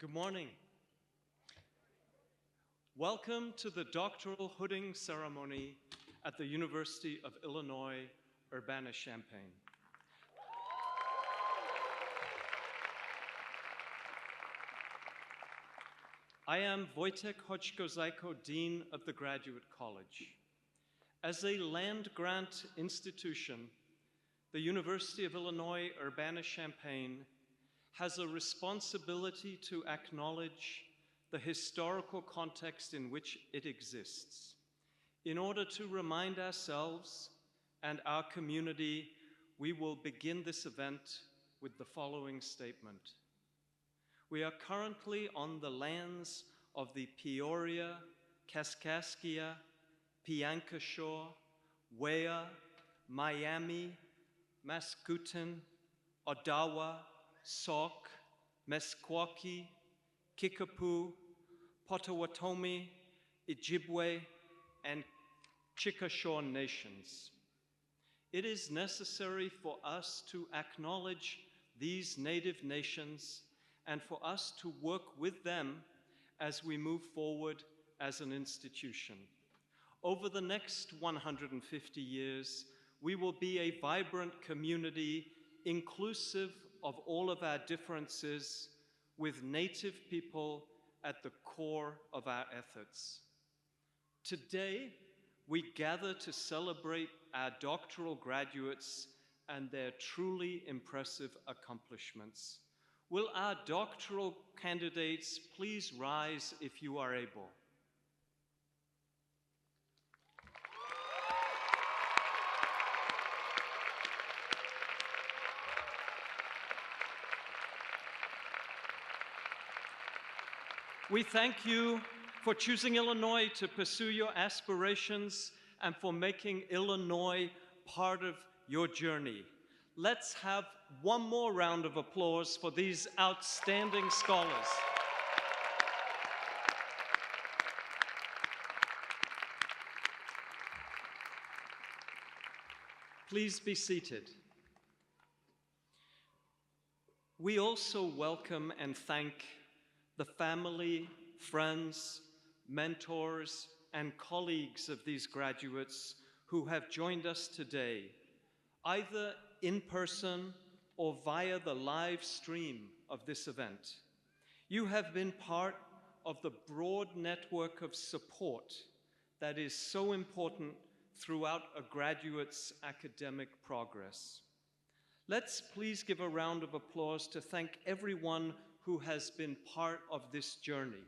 Good morning. Welcome to the doctoral hooding ceremony at the University of Illinois, Urbana-Champaign. I am Wojtek Zajko, Dean of the Graduate College. As a land-grant institution, the University of Illinois, Urbana-Champaign has a responsibility to acknowledge the historical context in which it exists, in order to remind ourselves and our community. We will begin this event with the following statement. We are currently on the lands of the Peoria, Kaskaskia, Piankashaw, Wea, Miami, Mascoutin, Odawa, Sauk, Meskwaki, Kickapoo, Potawatomi, Ojibwe, and Chickasaw nations. It is necessary for us to acknowledge these native nations and for us to work with them as we move forward as an institution. Over the next 150 years, we will be a vibrant community inclusive of all of our differences, with Native people at the core of our efforts. Today, we gather to celebrate our doctoral graduates and their truly impressive accomplishments. Will our doctoral candidates please rise if you are able? We thank you for choosing Illinois to pursue your aspirations and for making Illinois part of your journey. Let's have one more round of applause for these outstanding scholars. Please be seated. We also welcome and thank the family, friends, mentors, and colleagues of these graduates who have joined us today, either in person or via the live stream of this event. You have been part of the broad network of support that is so important throughout a graduate's academic progress. Let's please give a round of applause to thank everyone who has been part of this journey.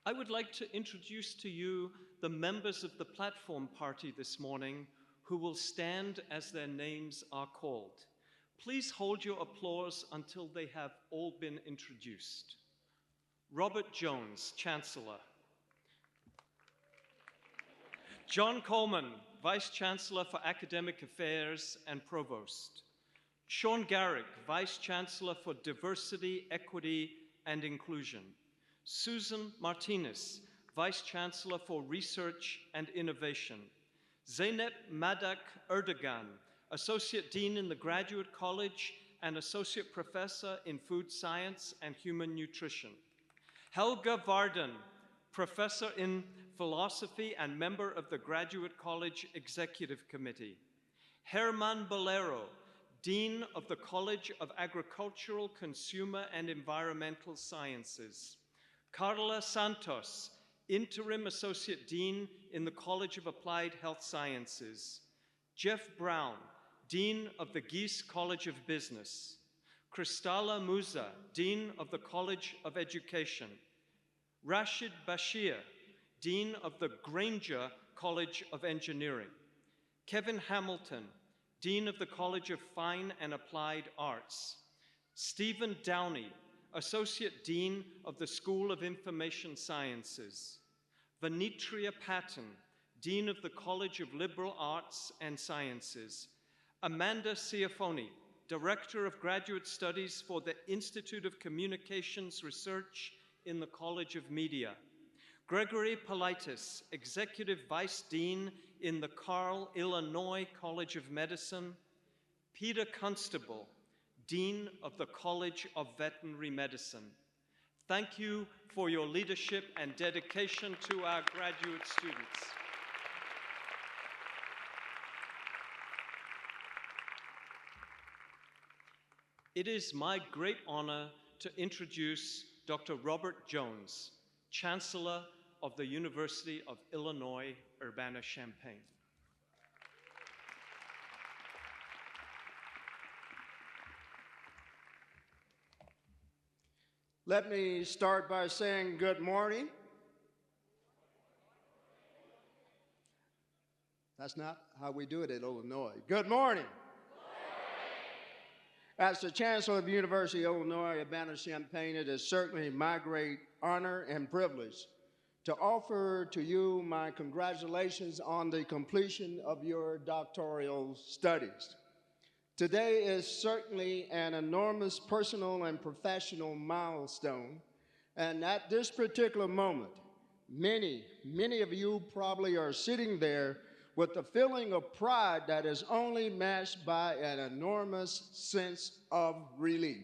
I would like to introduce to you the members of the platform party this morning who will stand as their names are called. Please hold your applause until they have all been introduced. Robert Jones, Chancellor. John Coleman, Vice Chancellor for Academic Affairs and Provost. Sean Garrick, Vice Chancellor for Diversity, Equity, and Inclusion. Susan Martinez, Vice Chancellor for Research and Innovation. Zeynep Madak-Erdogan, Associate Dean in the Graduate College and Associate Professor in Food Science and Human Nutrition. Helga Varden, Professor in Philosophy and member of the Graduate College Executive Committee. Herman Bolero, Dean of the College of Agricultural, Consumer, and Environmental Sciences. Carla Santos, Interim Associate Dean in the College of Applied Health Sciences. Jeff Brown, Dean of the Gies College of Business. Kristala Musa, Dean of the College of Education. Rashid Bashir, Dean of the Grainger College of Engineering. Kevin Hamilton, Dean of the College of Fine and Applied Arts. Stephen Downey, Associate Dean of the School of Information Sciences. Vanitria Patton, Dean of the College of Liberal Arts and Sciences. Amanda Ciafoni, Director of Graduate Studies for the Institute of Communications Research in the College of Media. Gregory Politis, Executive Vice Dean in the Carl, Illinois College of Medicine. Peter Constable, Dean of the College of Veterinary Medicine. Thank you for your leadership and dedication to our graduate students. It is my great honor to introduce Dr. Robert Jones, Chancellor of the University of Illinois, Urbana-Champaign. Let me start by saying good morning. That's not how we do it in Illinois. Good morning. As the Chancellor of the University of Illinois, Urbana-Champaign, it is certainly my great honor and privilege to offer to you my congratulations on the completion of your doctoral studies. Today is certainly an enormous personal and professional milestone, and at this particular moment, many of you probably are sitting there with a feeling of pride that is only matched by an enormous sense of relief.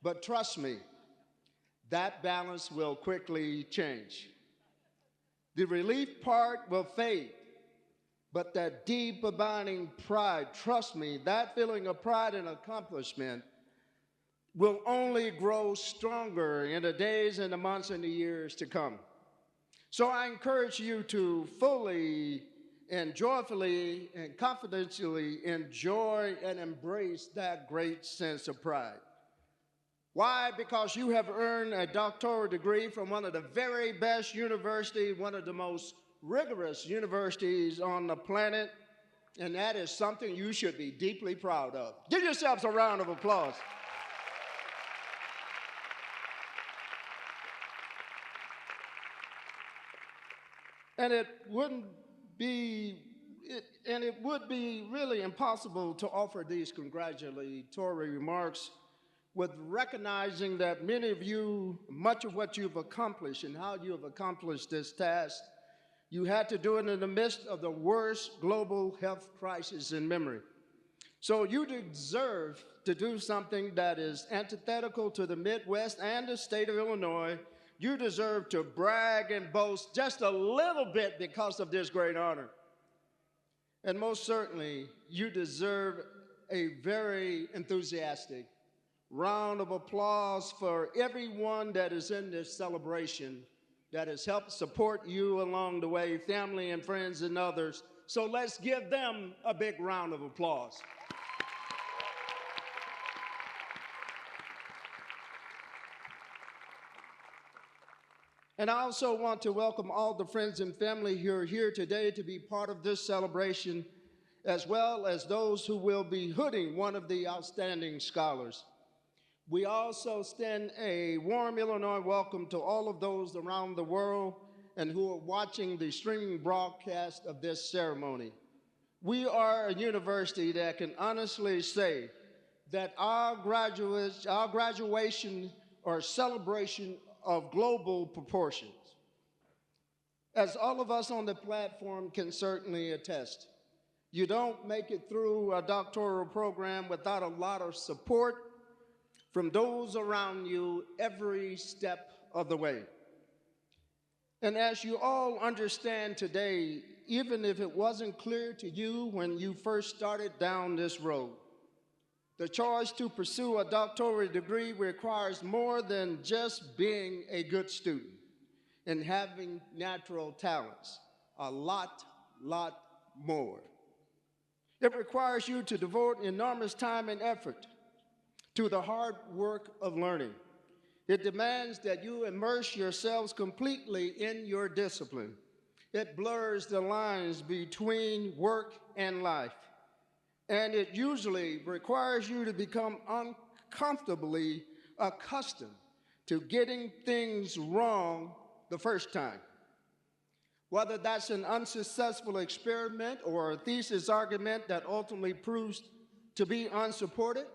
But trust me, that balance will quickly change. The relief part will fade, but that deep, abiding pride, trust me, that feeling of pride and accomplishment will only grow stronger in the days and the months and the years to come. So I encourage you to fully and joyfully and confidentially enjoy and embrace that great sense of pride. Why? Because you have earned a doctoral degree from one of the very best universities, one of the most rigorous universities on the planet, and that is something you should be deeply proud of. Give yourselves a round of applause. And it would be really impossible to offer these congratulatory remarks with recognizing that many of you, much of what you've accomplished and how you have accomplished this task, you had to do it in the midst of the worst global health crisis in memory. So you deserve to do something that is antithetical to the Midwest and the state of Illinois. You deserve to brag and boast just a little bit because of this great honor. And most certainly, you deserve a very enthusiastic round of applause for everyone that is in this celebration that has helped support you along the way, family and friends and others. So let's give them a big round of applause. And I also want to welcome all the friends and family who are here today to be part of this celebration, as well as those who will be hooding one of the outstanding scholars. We also extend a warm Illinois welcome to all of those around the world and who are watching the streaming broadcast of this ceremony. We are a university that can honestly say that our graduation or celebration of global proportions. As all of us on the platform can certainly attest, you don't make it through a doctoral program without a lot of support from those around you every step of the way. And as you all understand today, even if it wasn't clear to you when you first started down this road, the choice to pursue a doctoral degree requires more than just being a good student and having natural talents, a lot more. It requires you to devote enormous time and effort to the hard work of learning. It demands that you immerse yourselves completely in your discipline. It blurs the lines between work and life. And it usually requires you to become uncomfortably accustomed to getting things wrong the first time. Whether that's an unsuccessful experiment or a thesis argument that ultimately proves to be unsupported,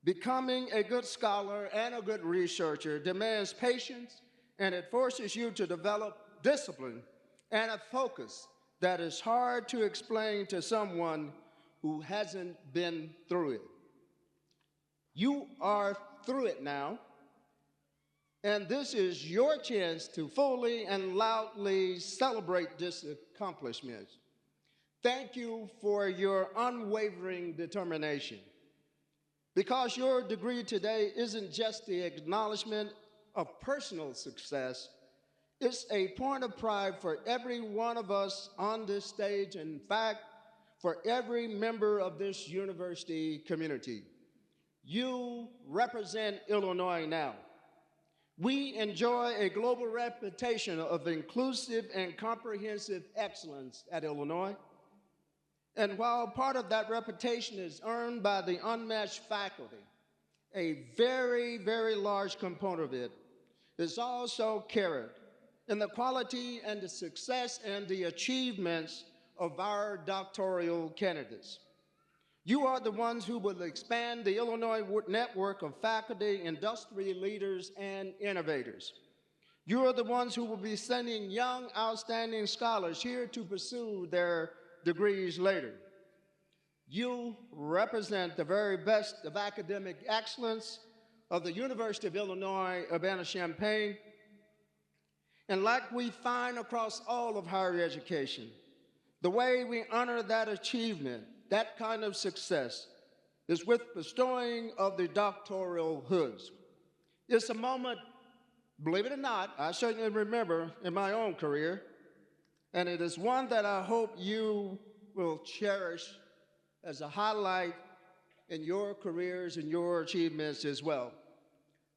becoming a good scholar and a good researcher demands patience, and it forces you to develop discipline and a focus that is hard to explain to someone who hasn't been through it. You are through it now, and this is your chance to fully and loudly celebrate this accomplishment. Thank you for your unwavering determination, because your degree today isn't just the acknowledgement of personal success, it's a point of pride for every one of us on this stage, in fact, for every member of this university community. You represent Illinois now. We enjoy a global reputation of inclusive and comprehensive excellence at Illinois. And while part of that reputation is earned by the unmatched faculty, a very large component of it is also carried in the quality and the success and the achievements of our doctoral candidates. You are the ones who will expand the Illinois network of faculty, industry leaders, and innovators. You are the ones who will be sending young, outstanding scholars here to pursue their degrees later. You represent the very best of academic excellence of the University of Illinois, Urbana-Champaign. And like we find across all of higher education, the way we honor that achievement, that kind of success, is with bestowing of the doctoral hoods. It's a moment, believe it or not, I certainly remember in my own career, and it is one that I hope you will cherish as a highlight in your careers and your achievements as well.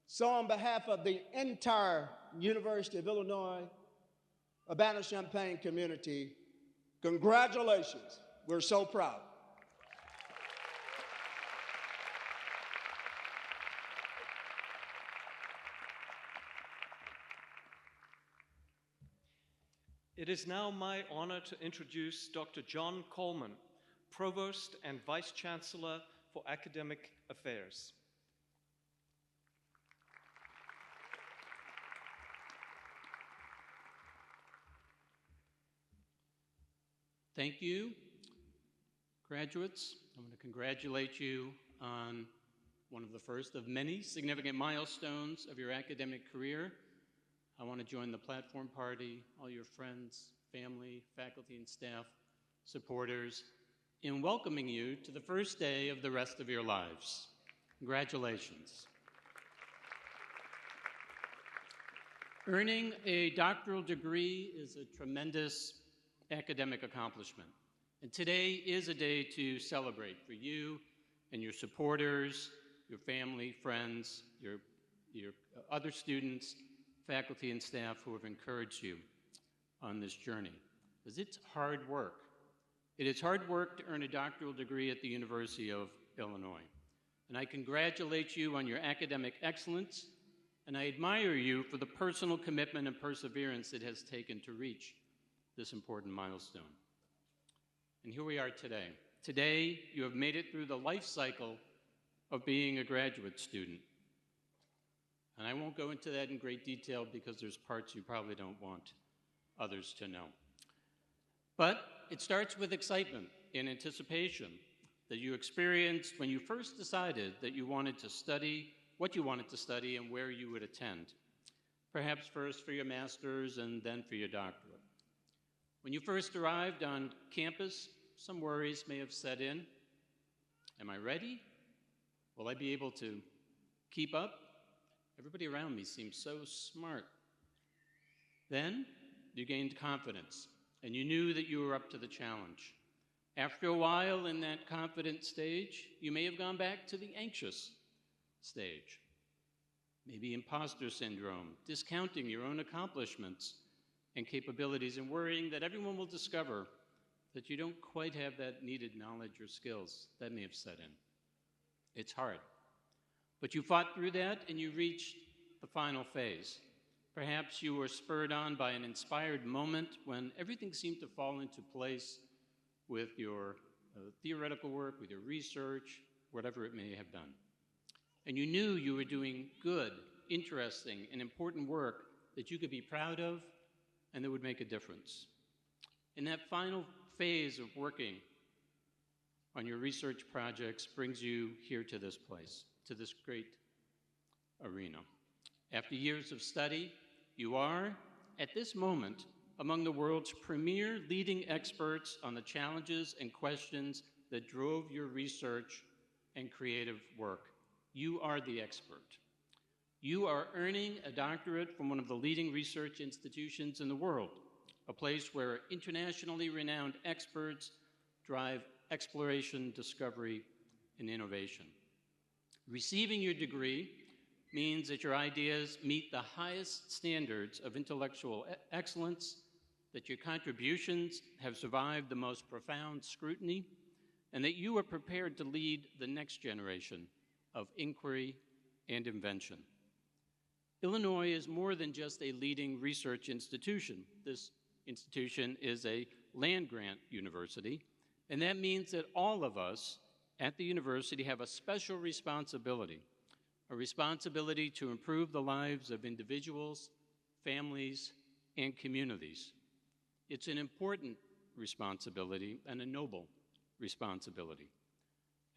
So on behalf of the entire University of Illinois, Urbana-Champaign community, congratulations. We're so proud. It is now my honor to introduce Dr. John Coleman, Provost and Vice Chancellor for Academic Affairs. Thank you, graduates. I want to congratulate you on one of the first of many significant milestones of your academic career. I want to join the platform party, all your friends, family, faculty and staff, supporters, in welcoming you to the first day of the rest of your lives. Congratulations. Earning a doctoral degree is a tremendous academic accomplishment, and today is a day to celebrate for you and your supporters, your family, friends, your other students, faculty, and staff who have encouraged you on this journey, because it's hard work. It is hard work to earn a doctoral degree at the University of Illinois, and I congratulate you on your academic excellence, and I admire you for the personal commitment and perseverance it has taken to reach this important milestone. And here we are today. Today, you have made it through the life cycle of being a graduate student. And I won't go into that in great detail because there's parts you probably don't want others to know. But it starts with excitement and anticipation that you experienced when you first decided that you wanted to study, what you wanted to study, and where you would attend. Perhaps first for your master's and then for your doctorate. When you first arrived on campus, some worries may have set in. Am I ready? Will I be able to keep up? Everybody around me seems so smart. Then you gained confidence, and you knew that you were up to the challenge. After a while in that confident stage, you may have gone back to the anxious stage. Maybe imposter syndrome, discounting your own accomplishments and capabilities and worrying that everyone will discover that you don't quite have that needed knowledge or skills. That may have set in. It's hard. But you fought through that and you reached the final phase. Perhaps you were spurred on by an inspired moment when everything seemed to fall into place with your theoretical work, with your research, whatever it may have done. And you knew you were doing good, interesting, and important work that you could be proud of and that would make a difference. In that final phase of working on your research projects brings you here to this place, to this great arena. After years of study, you are, at this moment, among the world's premier leading experts on the challenges and questions that drove your research and creative work. You are the expert. You are earning a doctorate from one of the leading research institutions in the world, a place where internationally renowned experts drive exploration, discovery, and innovation. Receiving your degree means that your ideas meet the highest standards of intellectual excellence, that your contributions have survived the most profound scrutiny, and that you are prepared to lead the next generation of inquiry and invention. Illinois is more than just a leading research institution. This institution is a land-grant university, and that means that all of us at the university have a special responsibility, a responsibility to improve the lives of individuals, families, and communities. It's an important responsibility and a noble responsibility.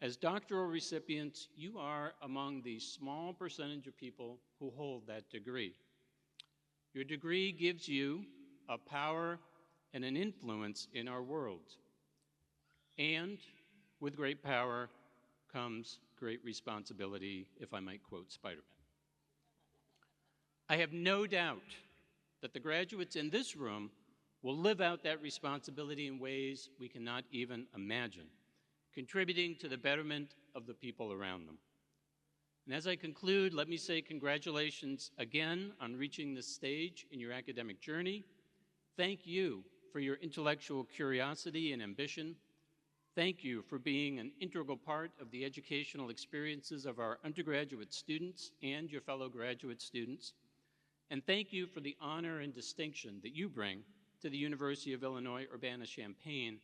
As doctoral recipients, you are among the small percentage of people who hold that degree. Your degree gives you a power and an influence in our world. And with great power comes great responsibility, if I might quote Spider-Man. I have no doubt that the graduates in this room will live out that responsibility in ways we cannot even imagine, contributing to the betterment of the people around them. And as I conclude, let me say congratulations again on reaching this stage in your academic journey. Thank you for your intellectual curiosity and ambition. Thank you for being an integral part of the educational experiences of our undergraduate students and your fellow graduate students. And thank you for the honor and distinction that you bring to the University of Illinois Urbana-Champaign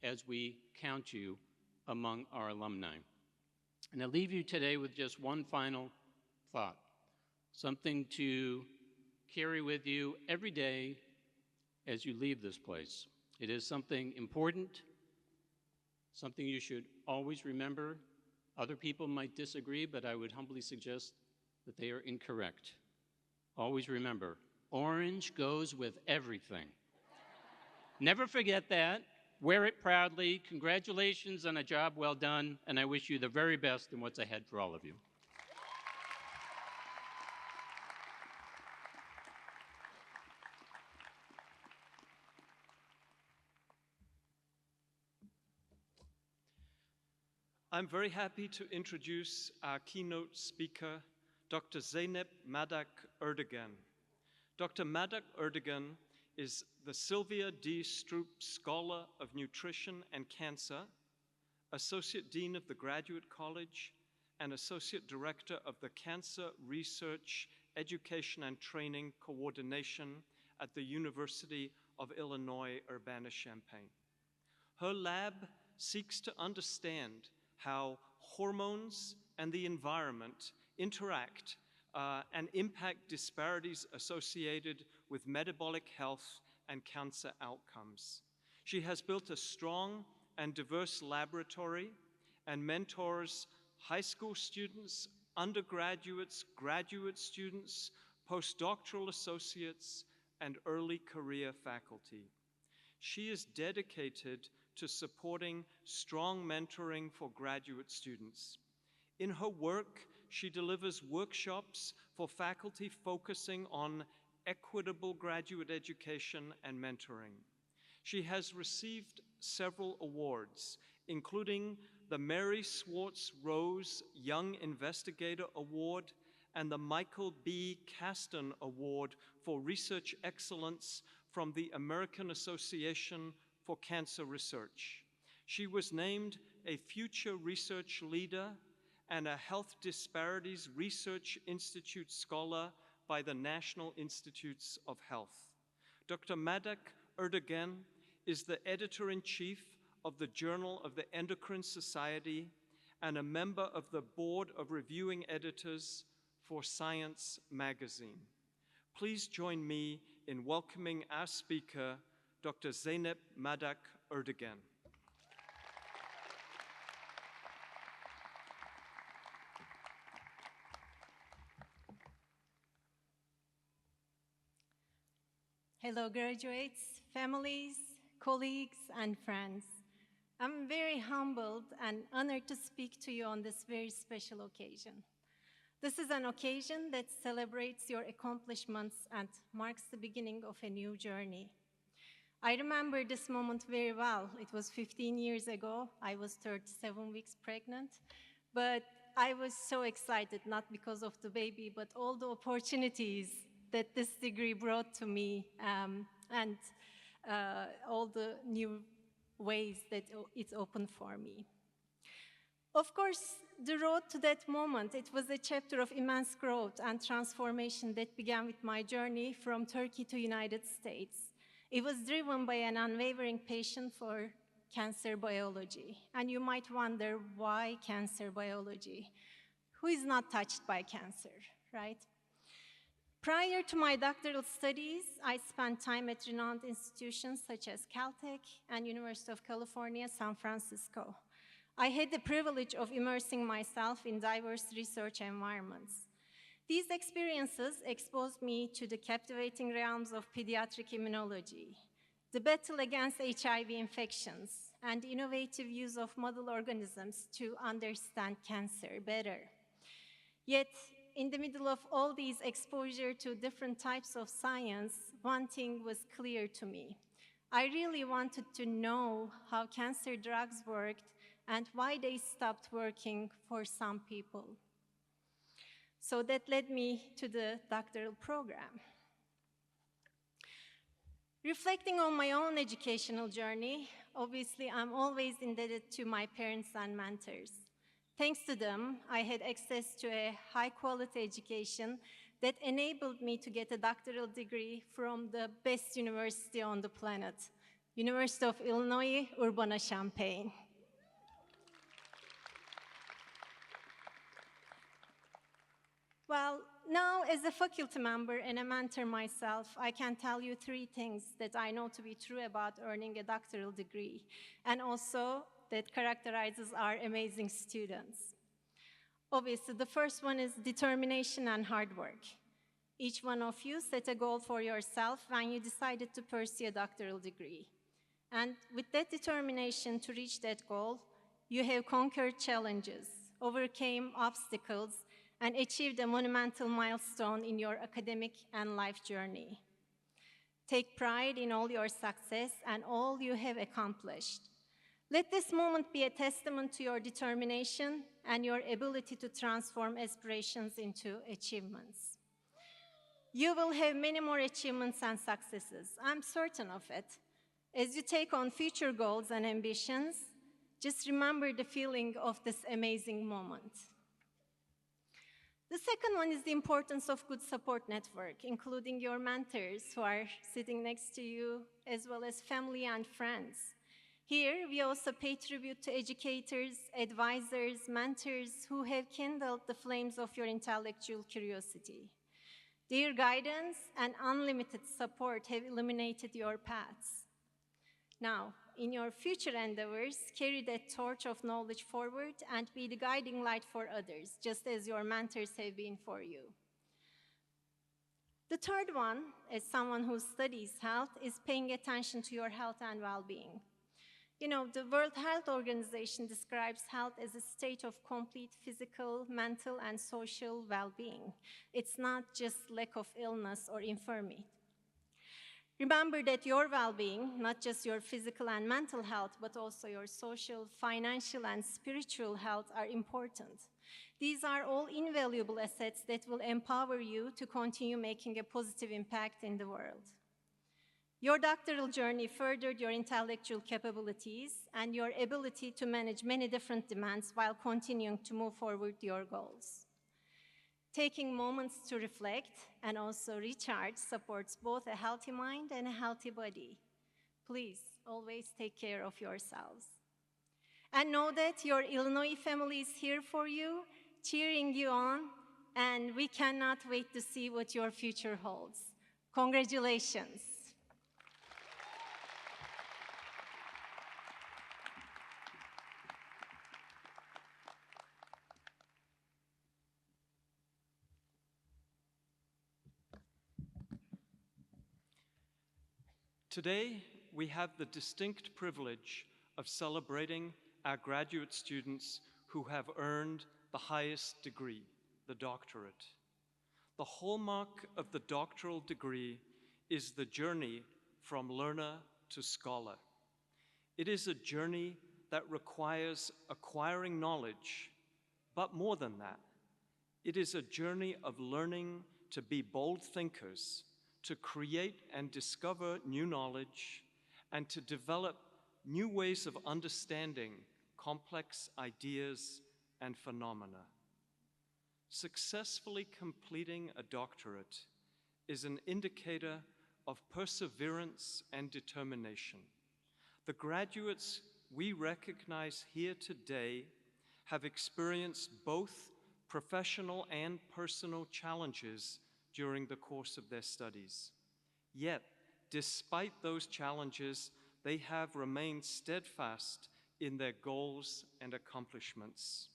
as we count you among our alumni. And I leave you today with just one final thought, something to carry with you every day as you leave this place. It is something important, something you should always remember. Other people might disagree, but I would humbly suggest that they are incorrect. Always remember, orange goes with everything. Never forget that. Wear it proudly. Congratulations on a job well done, and I wish you the very best in what's ahead for all of you. I'm very happy to introduce our keynote speaker, Dr. Zeynep Madak-Erdogan. Dr. Madak-Erdogan is the Sylvia D. Stroop Scholar of Nutrition and Cancer, Associate Dean of the Graduate College, and Associate Director of the Cancer Research, Education and Training Coordination at the University of Illinois, Urbana-Champaign. Her lab seeks to understand how hormones and the environment interact and impact disparities associated with metabolic health and cancer outcomes. She has built a strong and diverse laboratory and mentors high school students, undergraduates, graduate students, postdoctoral associates, and early career faculty. She is dedicated to supporting strong mentoring for graduate students. In her work, she delivers workshops for faculty focusing on equitable graduate education and mentoring. She has received several awards, including the Mary Swartz Rose Young Investigator Award and the Michael B. Caston Award for Research Excellence from the American Association for Cancer Research. She was named a Future Research Leader and a Health Disparities Research Institute Scholar by the National Institutes of Health. Dr. Madak-Erdogan is the editor-in-chief of the Journal of the Endocrine Society and a member of the Board of Reviewing Editors for Science magazine. Please join me in welcoming our speaker, Dr. Zeynep Madak-Erdogan. Hello, graduates, families, colleagues, and friends. I'm very humbled and honored to speak to you on this very special occasion. This is an occasion that celebrates your accomplishments and marks the beginning of a new journey. I remember this moment very well. It was 15 years ago. I was 37 weeks pregnant, but I was so excited, not because of the baby, but all the opportunities that this degree brought to me and all the new ways that it's opened for me. Of course, the road to that moment, it was a chapter of immense growth and transformation that began with my journey from Turkey to United States. It was driven by an unwavering passion for cancer biology. And you might wonder, why cancer biology? Who is not touched by cancer, right? Prior to my doctoral studies, I spent time at renowned institutions such as Caltech and University of California, San Francisco. I had the privilege of immersing myself in diverse research environments. These experiences exposed me to the captivating realms of pediatric immunology, the battle against HIV infections, and the innovative use of model organisms to understand cancer better. Yet, in the middle of all these exposure to different types of science, one thing was clear to me. I really wanted to know how cancer drugs worked and why they stopped working for some people. So that led me to the doctoral program. Reflecting on my own educational journey, obviously I'm always indebted to my parents and mentors. Thanks to them, I had access to a high-quality education that enabled me to get a doctoral degree from the best university on the planet, University of Illinois, Urbana-Champaign. Well, now as a faculty member and a mentor myself, I can tell you three things that I know to be true about earning a doctoral degree, and also that characterizes our amazing students. Obviously, the first one is determination and hard work. Each one of you set a goal for yourself when you decided to pursue a doctoral degree. And with that determination to reach that goal, you have conquered challenges, overcame obstacles, and achieved a monumental milestone in your academic and life journey. Take pride in all your success and all you have accomplished. Let this moment be a testament to your determination and your ability to transform aspirations into achievements. You will have many more achievements and successes. I'm certain of it. As you take on future goals and ambitions, just remember the feeling of this amazing moment. The second one is the importance of good support network, including your mentors who are sitting next to you, as well as family and friends. Here, we also pay tribute to educators, advisors, mentors who have kindled the flames of your intellectual curiosity. Their guidance and unlimited support have illuminated your paths. Now, in your future endeavors, carry that torch of knowledge forward and be the guiding light for others, just as your mentors have been for you. The third one, as someone who studies health, is paying attention to your health and well-being. You know, the World Health Organization describes health as a state of complete physical, mental, and social well-being. It's not just lack of illness or infirmity. Remember that your well-being, not just your physical and mental health, but also your social, financial, and spiritual health are important. These are all invaluable assets that will empower you to continue making a positive impact in the world. Your doctoral journey furthered your intellectual capabilities and your ability to manage many different demands while continuing to move forward your goals. Taking moments to reflect and also recharge supports both a healthy mind and a healthy body. Please always take care of yourselves. And know that your Illinois family is here for you, cheering you on, and we cannot wait to see what your future holds. Congratulations. Today, we have the distinct privilege of celebrating our graduate students who have earned the highest degree, the doctorate. The hallmark of the doctoral degree is the journey from learner to scholar. It is a journey that requires acquiring knowledge, but more than that, it is a journey of learning to be bold thinkers, to create and discover new knowledge, and to develop new ways of understanding complex ideas and phenomena. Successfully completing a doctorate is an indicator of perseverance and determination. The graduates we recognize here today have experienced both professional and personal challenges during the course of their studies. Yet, despite those challenges, they have remained steadfast in their goals and accomplishments.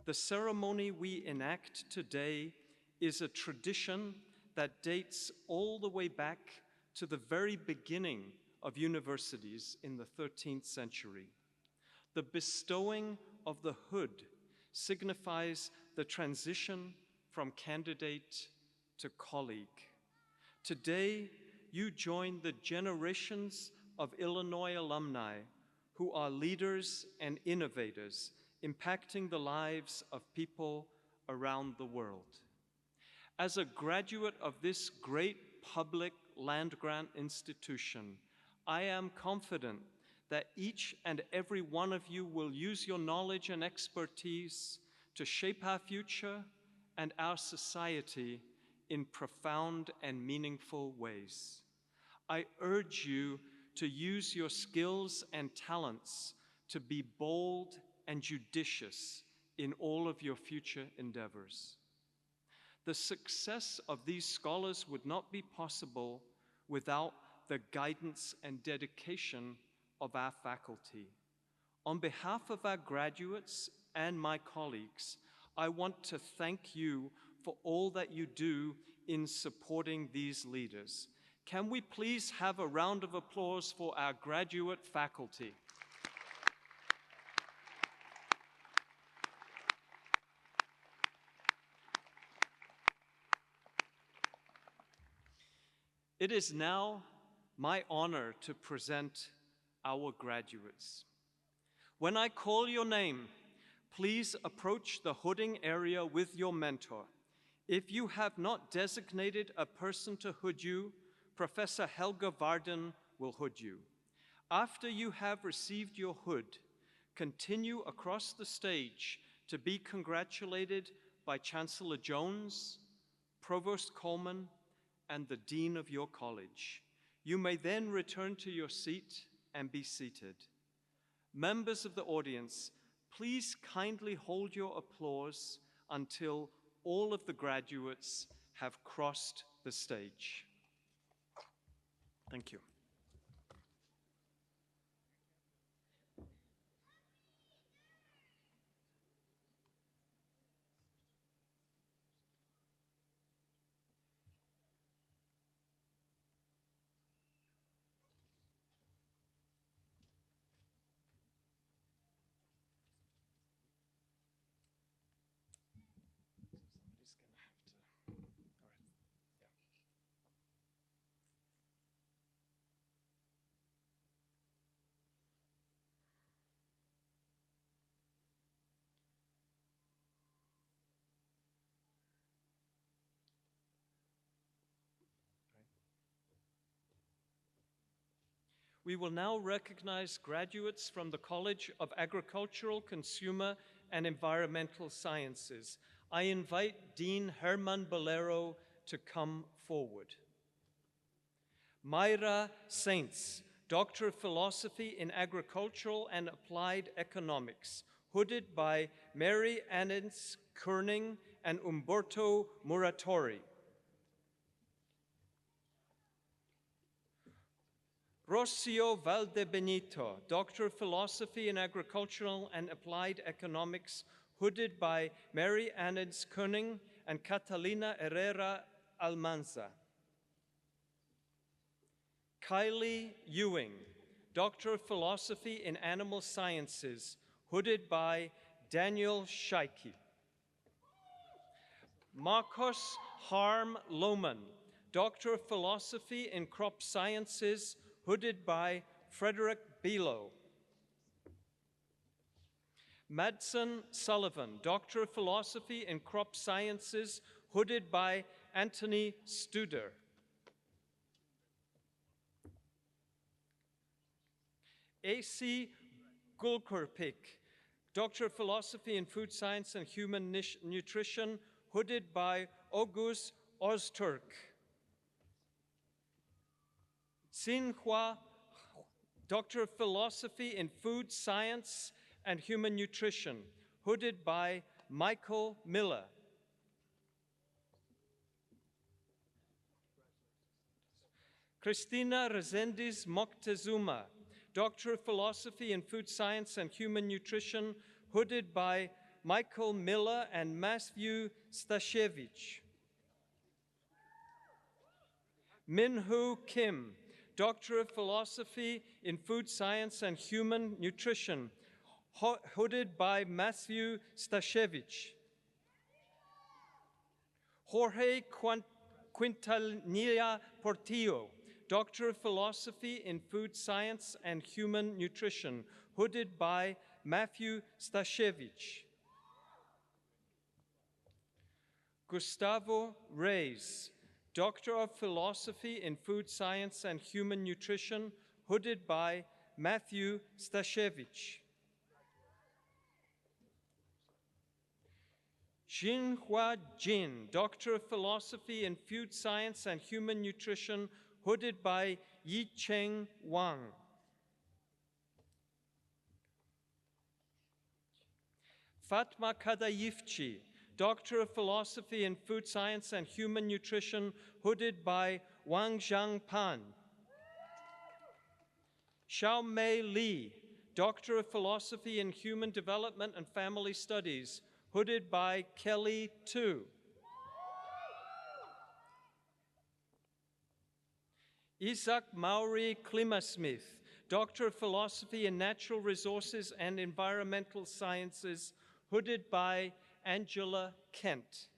The ceremony we enact today is a tradition that dates all the way back to the very beginning of universities in the 13th century. The bestowing of the hood signifies the transition from candidate to colleague. Today, you join the generations of Illinois alumni who are leaders and innovators, impacting the lives of people around the world. As a graduate of this great public land-grant institution, I am confident that each and every one of you will use your knowledge and expertise to shape our future and our society in profound and meaningful ways. I urge you to use your skills and talents to be bold and judicious in all of your future endeavors. The success of these scholars would not be possible without the guidance and dedication of our faculty. On behalf of our graduates and my colleagues, I want to thank you for all that you do in supporting these leaders. Can we please have a round of applause for our graduate faculty? It is now my honor to present our graduates. When I call your name, please approach the hooding area with your mentor. If you have not designated a person to hood you, Professor Helga Varden will hood you. After you have received your hood, continue across the stage to be congratulated by Chancellor Jones, Provost Coleman, and the Dean of your college. You may then return to your seat and be seated. Members of the audience, please kindly hold your applause until all of the graduates have crossed the stage. Thank you. We will now recognize graduates from the College of Agricultural, Consumer, and Environmental Sciences. I invite Dean Herman Bolero to come forward. Myra Saints, Doctor of Philosophy in Agricultural and Applied Economics, hooded by Mary Annens Koenig and Umberto Muratori. Rocio Valdebenito, Doctor of Philosophy in Agricultural and Applied Economics, hooded by Mary Annens Koenig and Catalina Herrera Almanza. Kylie Ewing, Doctor of Philosophy in Animal Sciences, hooded by Daniel Scheike. Marcos Harm Lohman, Doctor of Philosophy in Crop Sciences, hooded by Frederick Below. Madsen Sullivan, Doctor of Philosophy in Crop Sciences, hooded by Anthony Studer. A.C. Gulkorpik, Doctor of Philosophy in Food Science and Human Nutrition, hooded by August Ozturk. Xin-Hua, Doctor of Philosophy in Food Science and Human Nutrition, hooded by Michael Miller. Cristina Rezendiz Moctezuma, Doctor of Philosophy in Food Science and Human Nutrition, hooded by Michael Miller and Matthew Stashevich. Min-Hoo Kim, Doctor of Philosophy in Food Science and Human Nutrition, hooded by Matthew Stashevich. Jorge Quintanilla Portillo, Doctor of Philosophy in Food Science and Human Nutrition, hooded by Matthew Stashevich. Gustavo Reyes, Doctor of Philosophy in Food Science and Human Nutrition, hooded by Matthew Stashevich. Xinhua Jin, Doctor of Philosophy in Food Science and Human Nutrition, hooded by Yi-Cheng Wang. Fatma Kadayifchi, Doctor of Philosophy in Food Science and Human Nutrition, hooded by Wang Zhangpan. Xiaomei Li, Doctor of Philosophy in Human Development and Family Studies, hooded by Kelly Tu. Isaac Maury Klimasmith, Doctor of Philosophy in Natural Resources and Environmental Sciences, hooded by Angela Kent.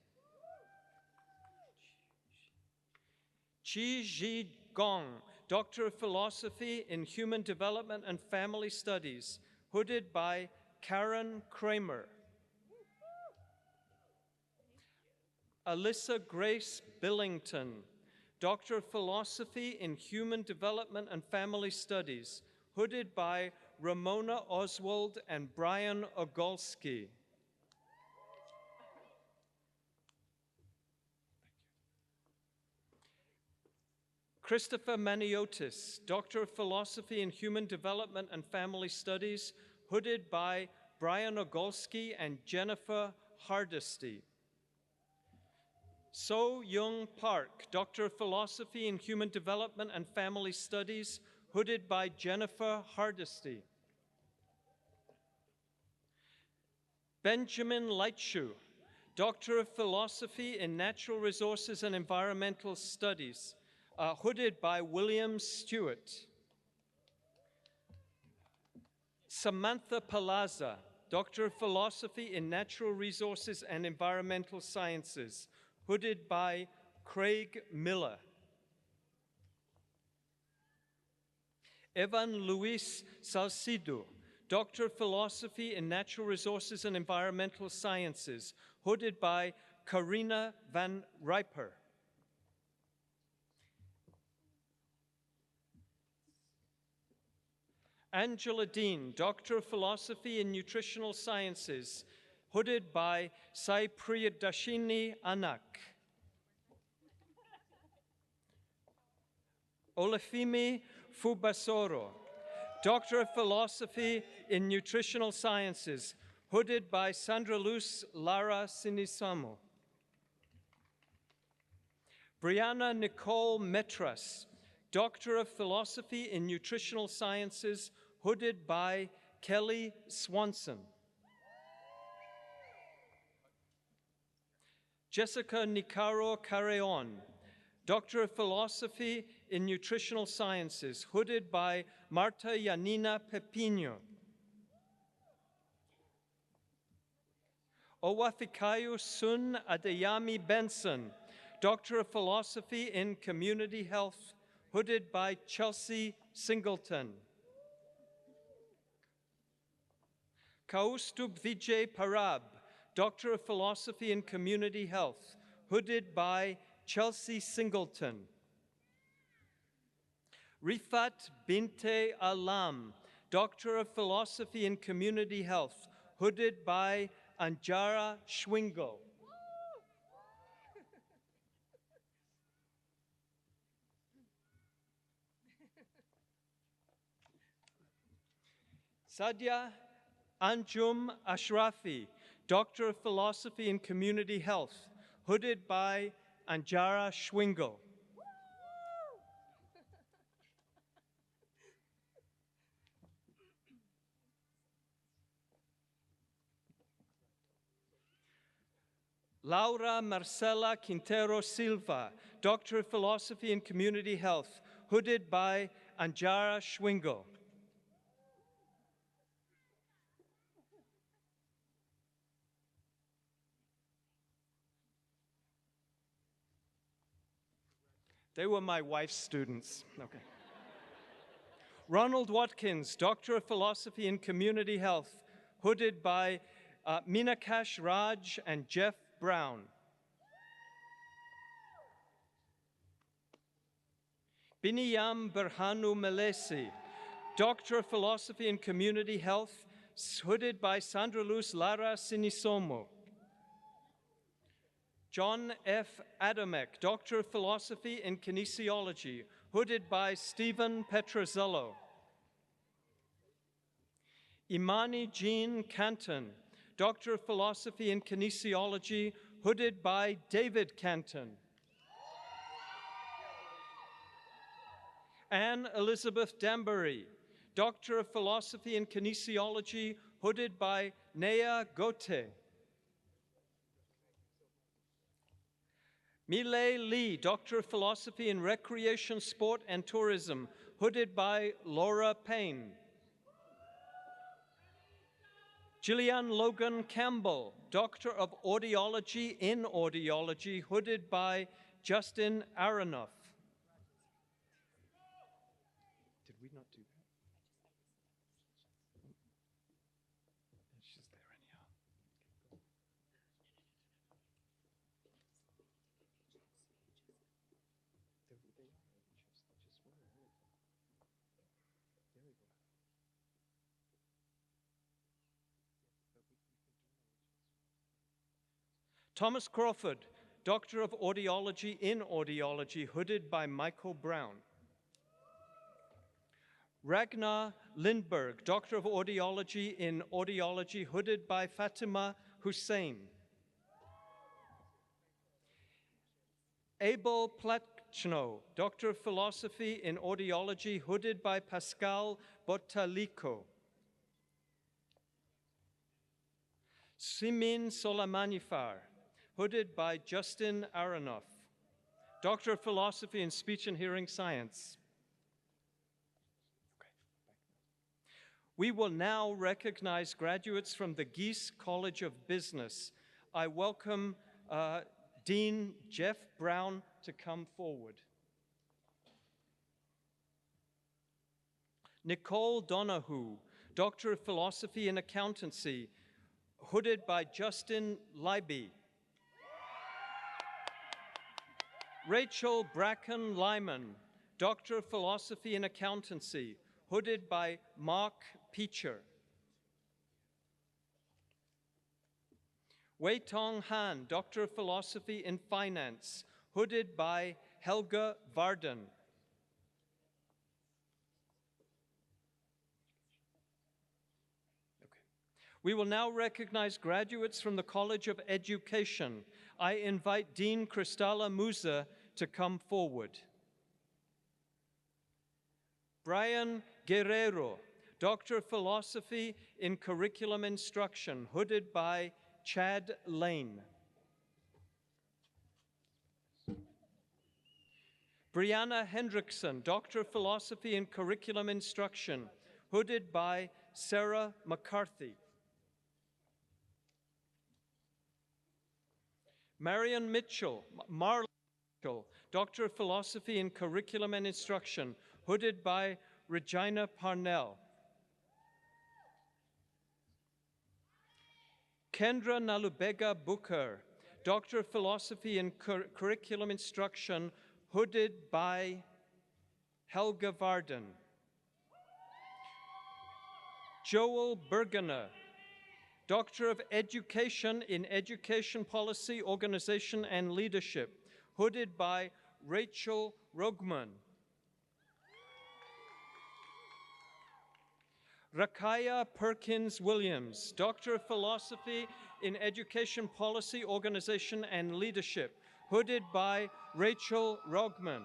Chi Ji Gong, Doctor of Philosophy in Human Development and Family Studies, hooded by Karen Kramer. Alyssa Grace Billington, Doctor of Philosophy in Human Development and Family Studies, hooded by Ramona Oswald and Brian Ogolski. Christopher Maniotis, Doctor of Philosophy in Human Development and Family Studies, hooded by Brian Ogolski and Jennifer Hardesty. So Young Park, Doctor of Philosophy in Human Development and Family Studies, hooded by Jennifer Hardesty. Benjamin Leitschuh, Doctor of Philosophy in Natural Resources and Environmental Studies, hooded by William Stewart. Samantha Palazza, Doctor of Philosophy in Natural Resources and Environmental Sciences, hooded by Craig Miller. Evan Luis Salcido, Doctor of Philosophy in Natural Resources and Environmental Sciences, hooded by Karina Van Riper. Angela Dean, Doctor of Philosophy in Nutritional Sciences, hooded by Sai Priyadashini Anak. Olafemi Fubasoro, Doctor of Philosophy in Nutritional Sciences, hooded by Sandra Luz Lara Sinisamo. Brianna Nicole Metras, Doctor of Philosophy in Nutritional Sciences, hooded by Kelly Swanson. Jessica Nicaro Carreon, Doctor of Philosophy in Nutritional Sciences, hooded by Marta Yanina Pepino. Owafikayo Sun Adeyami Benson, Doctor of Philosophy in Community Health, hooded by Chelsea Singleton. Kaustub Vijay Parab, Doctor of Philosophy in Community Health, hooded by Chelsea Singleton. Rifat Binte Alam, Doctor of Philosophy in Community Health, hooded by Anjara Schwingo. Sadia Anjum Ashrafi, Doctor of Philosophy in Community Health, hooded by Anjara Schwingo. Laura Marcela Quintero Silva, Doctor of Philosophy in Community Health, hooded by Anjara Schwingo. They were my wife's students. Okay. Ronald Watkins, Doctor of Philosophy in Community Health, hooded by Minakash Raj and Jeff Brown. Biniyam Berhanu Melesi, Doctor of Philosophy in Community Health, hooded by Sandra Luz Lara Sinisomo. John F. Adamek, Doctor of Philosophy in Kinesiology, hooded by Stephen Petrozello. Imani Jean Canton, Doctor of Philosophy in Kinesiology, hooded by David Canton. Anne Elizabeth Danbury, Doctor of Philosophy in Kinesiology, hooded by Nea Gote. Milei Lee, Doctor of Philosophy in Recreation, Sport, and Tourism, hooded by Laura Payne. Gillian Logan Campbell, Doctor of Audiology in Audiology, hooded by Justin Aronoff. Did we not do that? It's just there anyhow. Thomas Crawford, Doctor of Audiology in Audiology, hooded by Michael Brown. Ragnar Lindberg, Doctor of Audiology in Audiology, hooded by Fatima Hussein. Abel Plachno, Doctor of Philosophy in Audiology, hooded by Pascal Bottalico. Simin Solamanifar, hooded by Justin Aronoff, Doctor of Philosophy in Speech and Hearing Science. We will now recognize graduates from the Gies College of Business. I welcome Dean Jeff Brown to come forward. Nicole Donahue, Doctor of Philosophy in Accountancy, hooded by Justin Leiby. Rachel Bracken Lyman, Doctor of Philosophy in Accountancy, hooded by Mark Peacher. Wei Tong Han, Doctor of Philosophy in Finance, hooded by Helga Varden. We will now recognize graduates from the College of Education. I invite Dean Cristala Musa to come forward. Brian Guerrero, Doctor of Philosophy in Curriculum Instruction, hooded by Chad Lane. Brianna Hendrickson, Doctor of Philosophy in Curriculum Instruction, hooded by Sarah McCarthy. Marion Mitchell, Marla Mitchell, Doctor of Philosophy in Curriculum and Instruction, hooded by Regina Parnell. Kendra Nalubega Booker, Doctor of Philosophy in Curriculum Instruction, hooded by Helga Varden. Joel Bergener, Doctor of Education in Education Policy, Organization, and Leadership, hooded by Rachel Rogman. Rakaya Perkins Williams, Doctor of Philosophy in Education Policy, Organization, and Leadership, hooded by Rachel Rogman.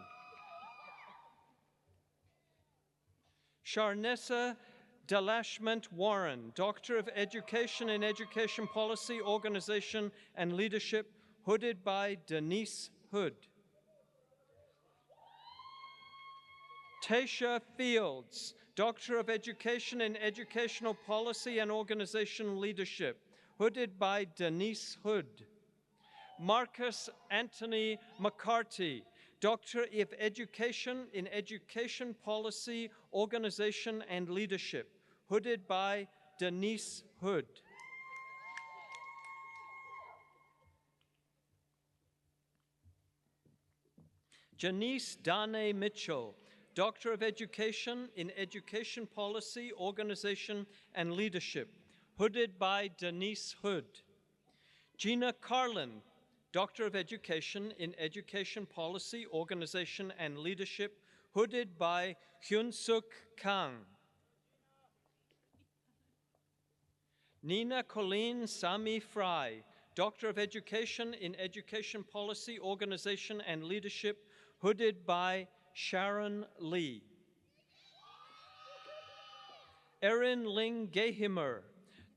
Sharnessa Delashment Warren, Doctor of Education in Education Policy, Organization, and Leadership, hooded by Denise Hood. Tasha Fields, Doctor of Education in Educational Policy and Organization Leadership, hooded by Denise Hood. Marcus Anthony McCarty, Doctor of Education in Education Policy, Organization, and Leadership, hooded by Denise Hood. Janice Dane Mitchell, Doctor of Education in Education Policy, Organization, and Leadership, hooded by Denise Hood. Gina Carlin, Doctor of Education in Education Policy, Organization, and Leadership, hooded by Hyun-Suk Kang. Nina Colleen Sami Fry, Doctor of Education in Education Policy, Organization, and Leadership, hooded by Sharon Lee. Erin Ling Gehimer,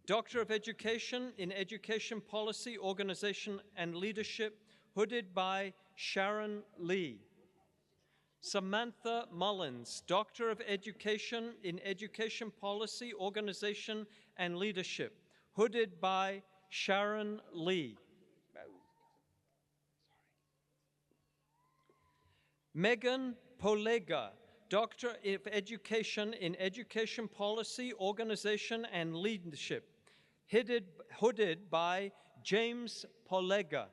Doctor of Education in Education Policy, Organization, and Leadership, hooded by Sharon Lee. Samantha Mullins, Doctor of Education in Education Policy, Organization, and Leadership, hooded by Sharon Lee. Megan Polega, Doctor of Education in Education Policy, Organization, and Leadership, hooded by James Polega.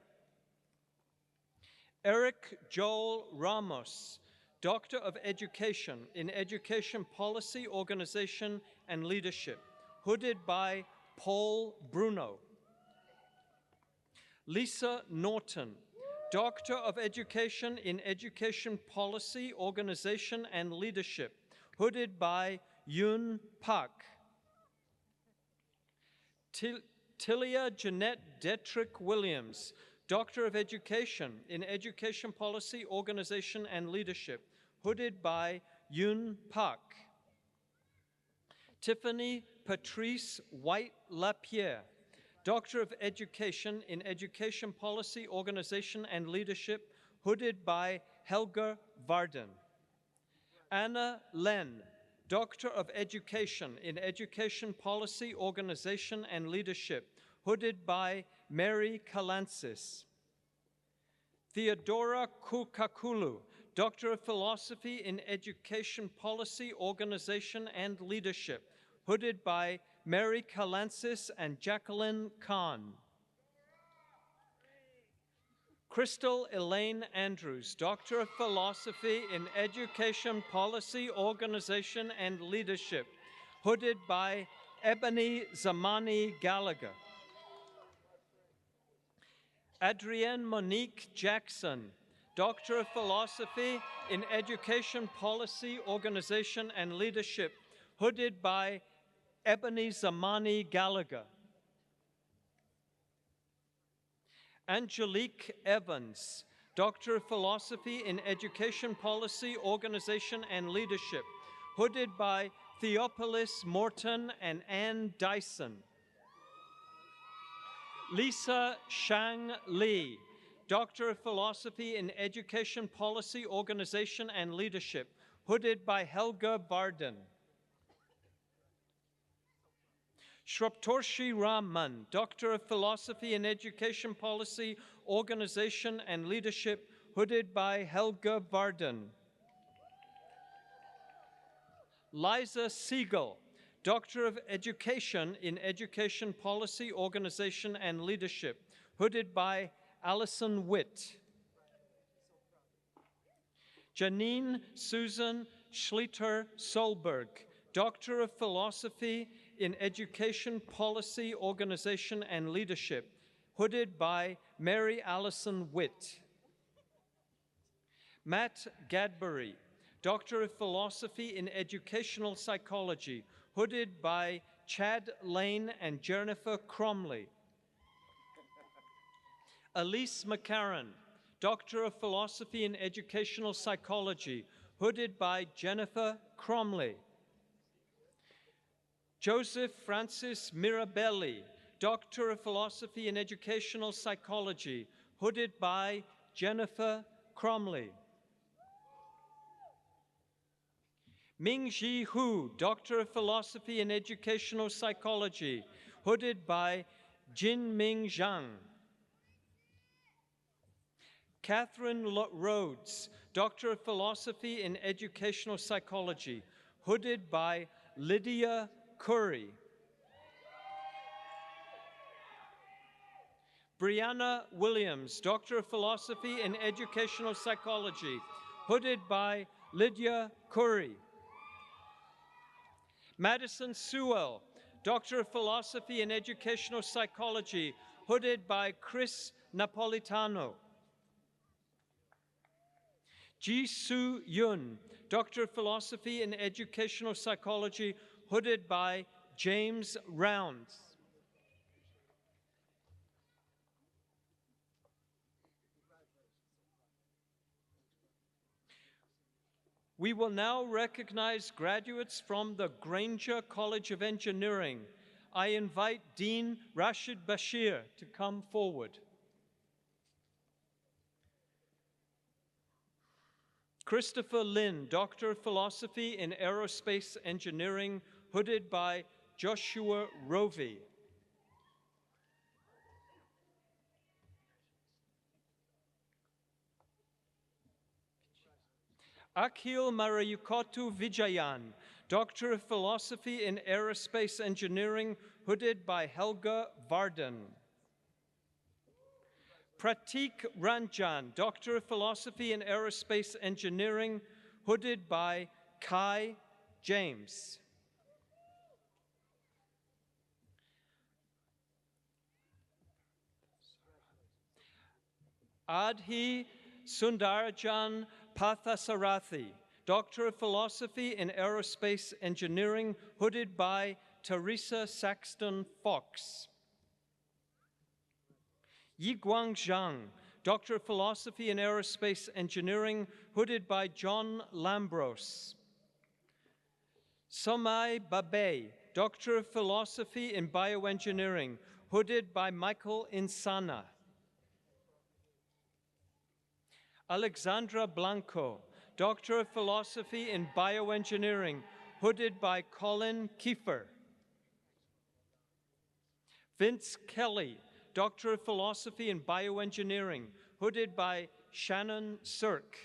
Eric Joel Ramos, Doctor of Education in Education Policy, Organization, and Leadership, hooded by Paul Bruno. Lisa Norton, Doctor of Education in Education Policy, Organization, and Leadership, hooded by Yoon Park. Tilia Jeanette Detrick Williams, Doctor of Education in Education Policy, Organization, and Leadership, hooded by Yoon Park. Tiffany Patrice White-Lapierre, Doctor of Education in Education Policy, Organization, and Leadership, hooded by Helga Varden. Anna Len, Doctor of Education in Education Policy, Organization, and Leadership, hooded by Mary Kalansis. Theodora Kukakulu, Doctor of Philosophy in Education Policy, Organization, and Leadership, hooded by Mary Kalansis and Jacqueline Kahn. Crystal Elaine Andrews, Doctor of Philosophy in Education Policy, Organization, and Leadership, hooded by Ebony Zamani Gallagher. Adrienne Monique Jackson, Doctor of Philosophy in Education Policy, Organization, and Leadership, hooded by Ebony Zamani Gallagher. Angelique Evans, Doctor of Philosophy in Education Policy, Organization, and Leadership, hooded by Theopolis Morton and Ann Dyson. Lisa Shang Li, Doctor of Philosophy in Education Policy, Organization, and Leadership, hooded by Helga Varden. Shraptorshi Raman, Doctor of Philosophy in Education Policy, Organization, and Leadership, hooded by Helga Varden. Liza Siegel, Doctor of Education in Education Policy, Organization, and Leadership, hooded by Allison Witt. Janine Susan Schlitter Solberg, Doctor of Philosophy in Education Policy, Organization, and Leadership, hooded by Mary Allison Witt. Matt Gadbury, Doctor of Philosophy in Educational Psychology, hooded by Chad Lane and Jennifer Cromley. Elise McCarran, Doctor of Philosophy in Educational Psychology, hooded by Jennifer Cromley. Joseph Francis Mirabelli, Doctor of Philosophy in Educational Psychology, hooded by Jennifer Cromley. Mingji Hu, Doctor of Philosophy in Educational Psychology, hooded by Jinming Zhang. Catherine Rhodes, Doctor of Philosophy in Educational Psychology, hooded by Lydia Curry. Brianna Williams, Doctor of Philosophy in Educational Psychology, hooded by Lydia Curry. Madison Sewell, Doctor of Philosophy in Educational Psychology, hooded by Chris Napolitano. Ji Soo Yun, Doctor of Philosophy in Educational Psychology, hooded by James Rounds. We will now recognize graduates from the Grainger College of Engineering. I invite Dean Rashid Bashir to come forward. Christopher Lin, Doctor of Philosophy in Aerospace Engineering, hooded by Joshua Rovey. Akhil Marayukotu Vijayan, Doctor of Philosophy in Aerospace Engineering, hooded by Helga Varden. Pratik Ranjan, Doctor of Philosophy in Aerospace Engineering, hooded by Kai James. Adhi Sundarajan Pathasarathi, Doctor of Philosophy in Aerospace Engineering, hooded by Teresa Saxton Fox. Yiguang Zhang, Doctor of Philosophy in Aerospace Engineering, hooded by John Lambros. Somai Babe, Doctor of Philosophy in Bioengineering, hooded by Michael Insana. Alexandra Blanco, Doctor of Philosophy in Bioengineering, hooded by Colin Kiefer. Vince Kelly, Doctor of Philosophy in Bioengineering, hooded by Shannon Sirk.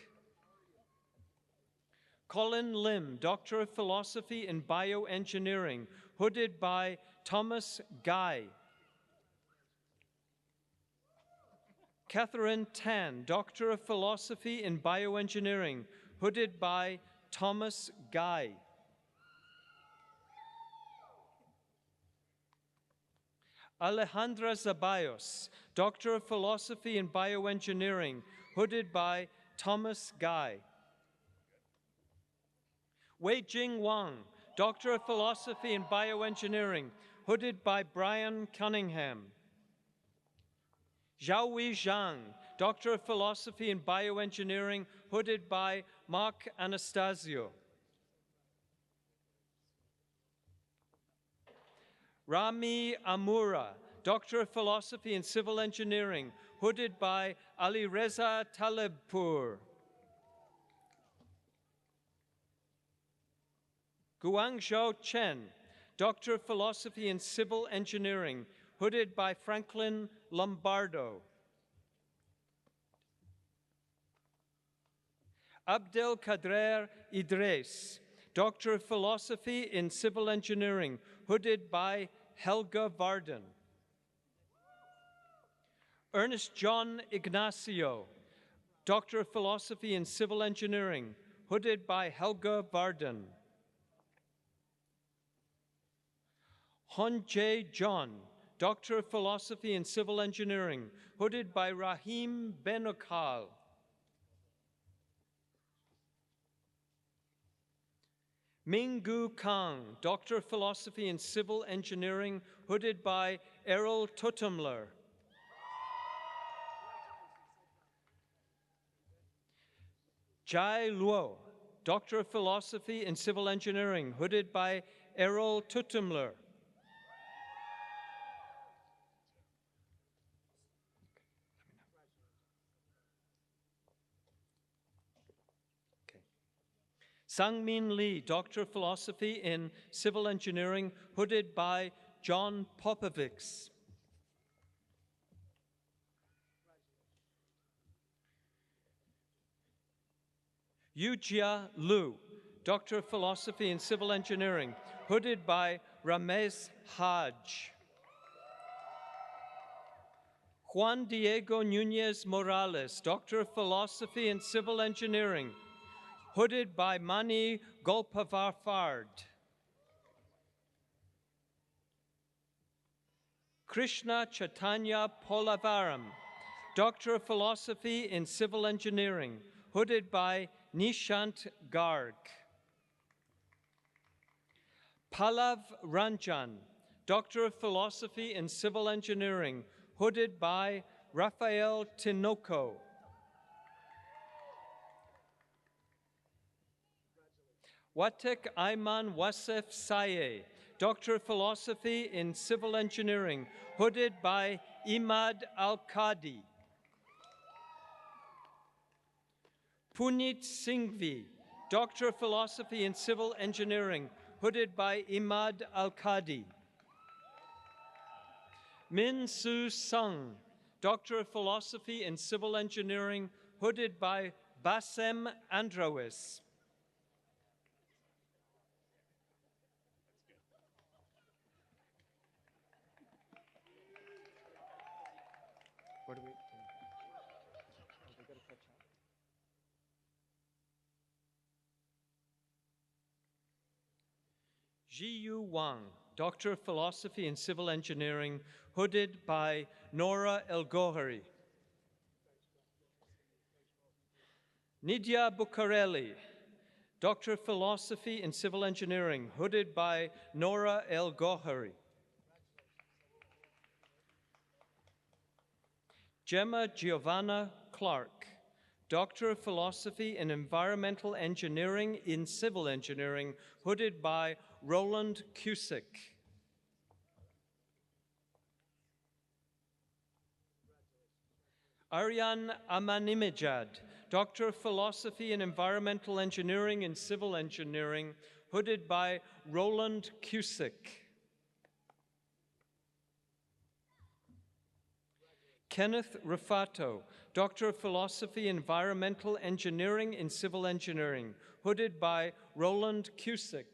Colin Lim, Doctor of Philosophy in Bioengineering, hooded by Thomas Guy. Catherine Tan, Doctor of Philosophy in Bioengineering, hooded by Thomas Guy. Alejandra Zabayos, Doctor of Philosophy in Bioengineering, hooded by Thomas Guy. Wei-Jing Wang, Doctor of Philosophy in Bioengineering, hooded by Brian Cunningham. Xiaowei Zhang, Doctor of Philosophy in Bioengineering, hooded by Mark Anastasio. Rami Amura, Doctor of Philosophy in Civil Engineering, hooded by Alireza Talebpur. Guangzhou Chen, Doctor of Philosophy in Civil Engineering, hooded by Franklin Lombardo. Abdel Kader Idris, Doctor of Philosophy in Civil Engineering, hooded by Helga Varden. Ernest John Ignacio, Doctor of Philosophy in Civil Engineering, hooded by Helga Varden. Hon Jae John, Doctor of Philosophy in Civil Engineering, hooded by Rahim Benokal. Minggu Kang, Doctor of Philosophy in Civil Engineering, hooded by Errol Tutumler. Jai Luo, Doctor of Philosophy in Civil Engineering, hooded by Errol Tutumler. Sangmin Lee, Doctor of Philosophy in Civil Engineering, hooded by John Popovics. Yujia Liu, Doctor of Philosophy in Civil Engineering, hooded by Ramez Haj. Juan Diego Nunez Morales, Doctor of Philosophy in Civil Engineering, hooded by Mani Golpavarfard. Krishna Chaitanya Polavaram, Doctor of Philosophy in Civil Engineering, hooded by Nishant Garg. Pallav Ranjan, Doctor of Philosophy in Civil Engineering, hooded by Rafael Tinoco. Wojtek Ayman Wasef Saye, Doctor of Philosophy in Civil Engineering, hooded by Imad Al-Qadi. Punit Singhvi, Doctor of Philosophy in Civil Engineering, hooded by Imad Al-Qadi. Min Su Sung, Doctor of Philosophy in Civil Engineering, hooded by Bassem Andrawis. What do we do? Oh, they gotta catch up. Jiyu Wang, Doctor of Philosophy in Civil Engineering, hooded by Nora El-Gohari. Nidia Buccarelli, Doctor of Philosophy in Civil Engineering, hooded by Nora El-Gohari. Gemma Giovanna Clark, Doctor of Philosophy in Environmental Engineering in Civil Engineering, hooded by Roland Cusick. Aryan Amanimejad, Doctor of Philosophy in Environmental Engineering in Civil Engineering, hooded by Roland Cusick. Kenneth Rafato, Doctor of Philosophy in Environmental Engineering in Civil Engineering, hooded by Roland Cusick.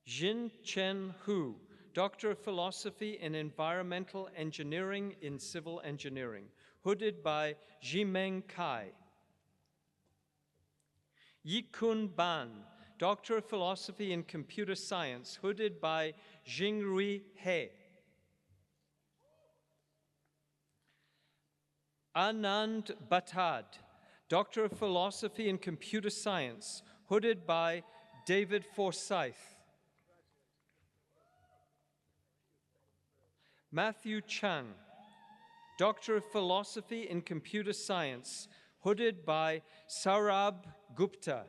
Jin Chen Hu, Doctor of Philosophy in Environmental Engineering in Civil Engineering, hooded by Jimeng Kai. Yikun Ban, Doctor of Philosophy in Computer Science, hooded by Jingrui He. Anand Batad, Doctor of Philosophy in Computer Science, hooded by David Forsyth. Matthew Chang, Doctor of Philosophy in Computer Science, hooded by Saurabh Gupta.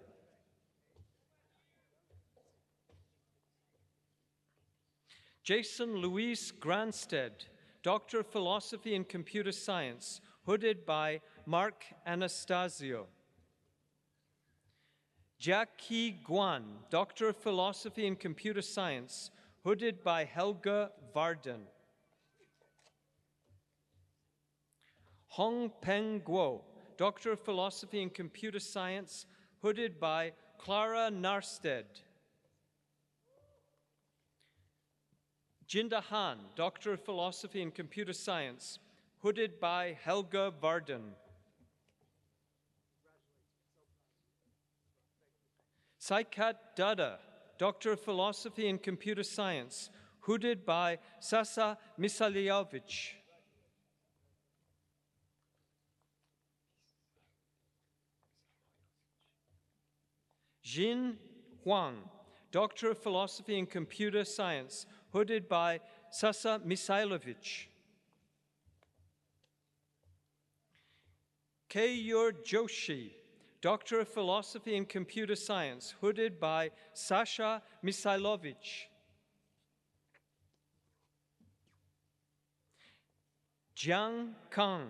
Jason Luis Granstead, Doctor of Philosophy in Computer Science, hooded by Mark Anastasio. Jackie Guan, Doctor of Philosophy in Computer Science, hooded by Helga Varden. Hong Peng Guo, Doctor of Philosophy in Computer Science, hooded by Clara Narsted. Jinda Han, Doctor of Philosophy in Computer Science, hooded by Helga Varden. Saikat Dada, Doctor of Philosophy in Computer Science, hooded by Sasa Misaliovic. Jin Huang, Doctor of Philosophy in Computer Science, hooded by Sasa Misailovic. Keyur Joshi, Doctor of Philosophy in Computer Science, hooded by Sasha Misailovic. Jiang Kang,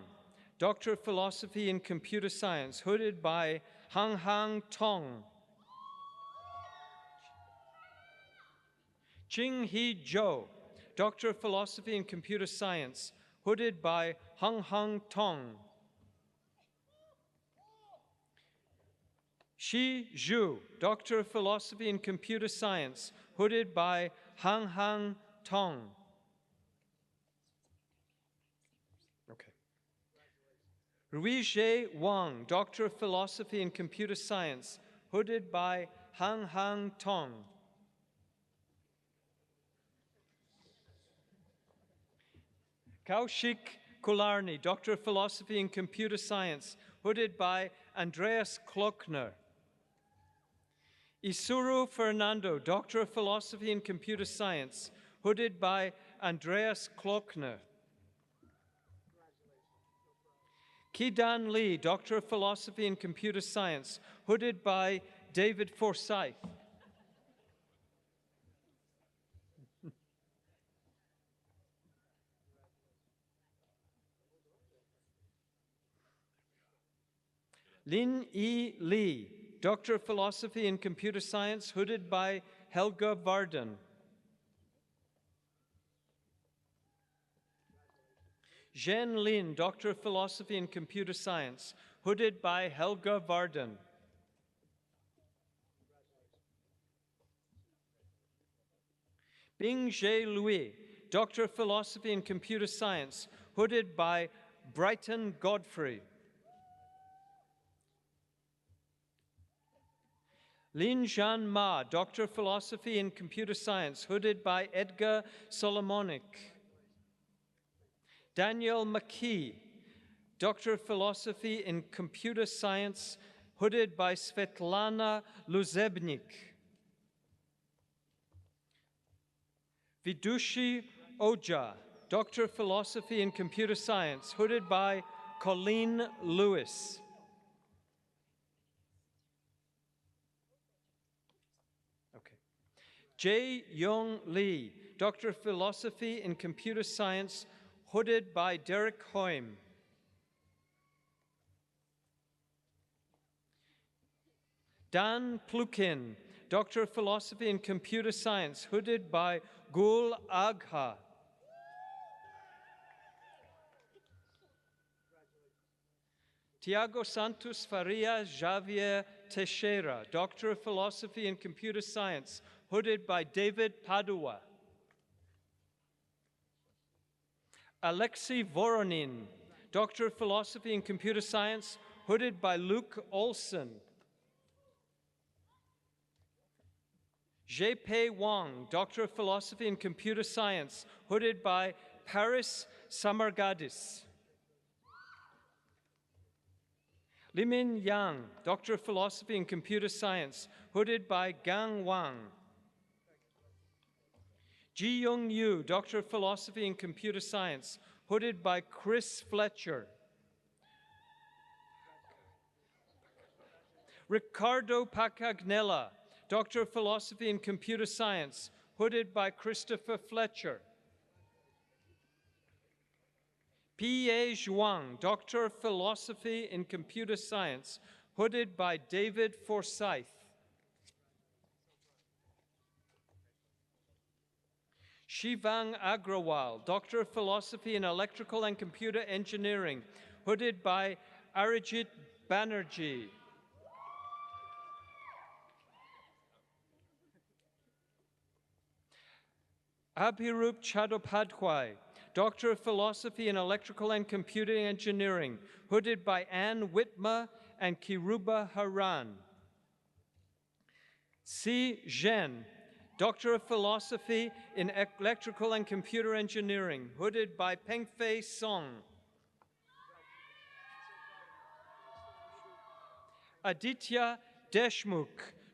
Doctor of Philosophy in Computer Science, hooded by Hang Tong. Qing-He Zhou, Doctor of Philosophy in Computer Science, hooded by Hang Tong. Shi Zhu, Doctor of Philosophy in Computer Science, hooded by Hang Tong. Okay. Ruizhe Wang, Doctor of Philosophy in Computer Science, hooded by Hang Tong. Kaushik Kulkarni, Doctor of Philosophy in Computer Science, hooded by Andreas Klockner. Isuru Fernando, Doctor of Philosophy in Computer Science, hooded by Andreas Klockner. Kidan Lee, Doctor of Philosophy in Computer Science, hooded by David Forsyth. Lin E. Lee, Doctor of Philosophy in Computer Science, hooded by Helga Varden. Zhen Lin, Doctor of Philosophy in Computer Science, hooded by Helga Varden. Bing Zhe Louis, Doctor of Philosophy in Computer Science, hooded by Brighton Godfrey. Lin Zhan Ma, Doctor of Philosophy in Computer Science, hooded by Edgar Solomonic. Daniel McKee, Doctor of Philosophy in Computer Science, hooded by Svetlana Luzebnik. Vidushi Oja, Doctor of Philosophy in Computer Science, hooded by Colleen Lewis. Okay. Jae Young Lee, Doctor of Philosophy in Computer Science, hooded by Derek Hoym. Dan Plukin, Doctor of Philosophy in Computer Science, hooded by Gul Agha. Tiago Santos Faria Javier Teixeira, Doctor of Philosophy in Computer Science, hooded by David Padua. Alexei Voronin, Doctor of Philosophy in Computer Science, hooded by Luke Olson. Zhepei Wang, Doctor of Philosophy in Computer Science, hooded by Paris Samargadis. Limin Yang, Doctor of Philosophy in Computer Science, hooded by Gang Wang. Ji Young Yu, Doctor of Philosophy in Computer Science, hooded by Chris Fletcher. Ricardo Pacagnella, Doctor of Philosophy in Computer Science, hooded by Christopher Fletcher. P.A. Zhuang, Doctor of Philosophy in Computer Science, hooded by David Forsyth. Shivang Agrawal, Doctor of Philosophy in Electrical and Computer Engineering, hooded by Arijit Banerjee. Abhirup Chattopadhyay, Doctor of Philosophy in Electrical and Computer Engineering, hooded by Ann Whitmer and Kiruba Haran. Si Zhen, Doctor of Philosophy in Electrical and Computer Engineering, hooded by Pengfei Song. Aditya Deshmukh,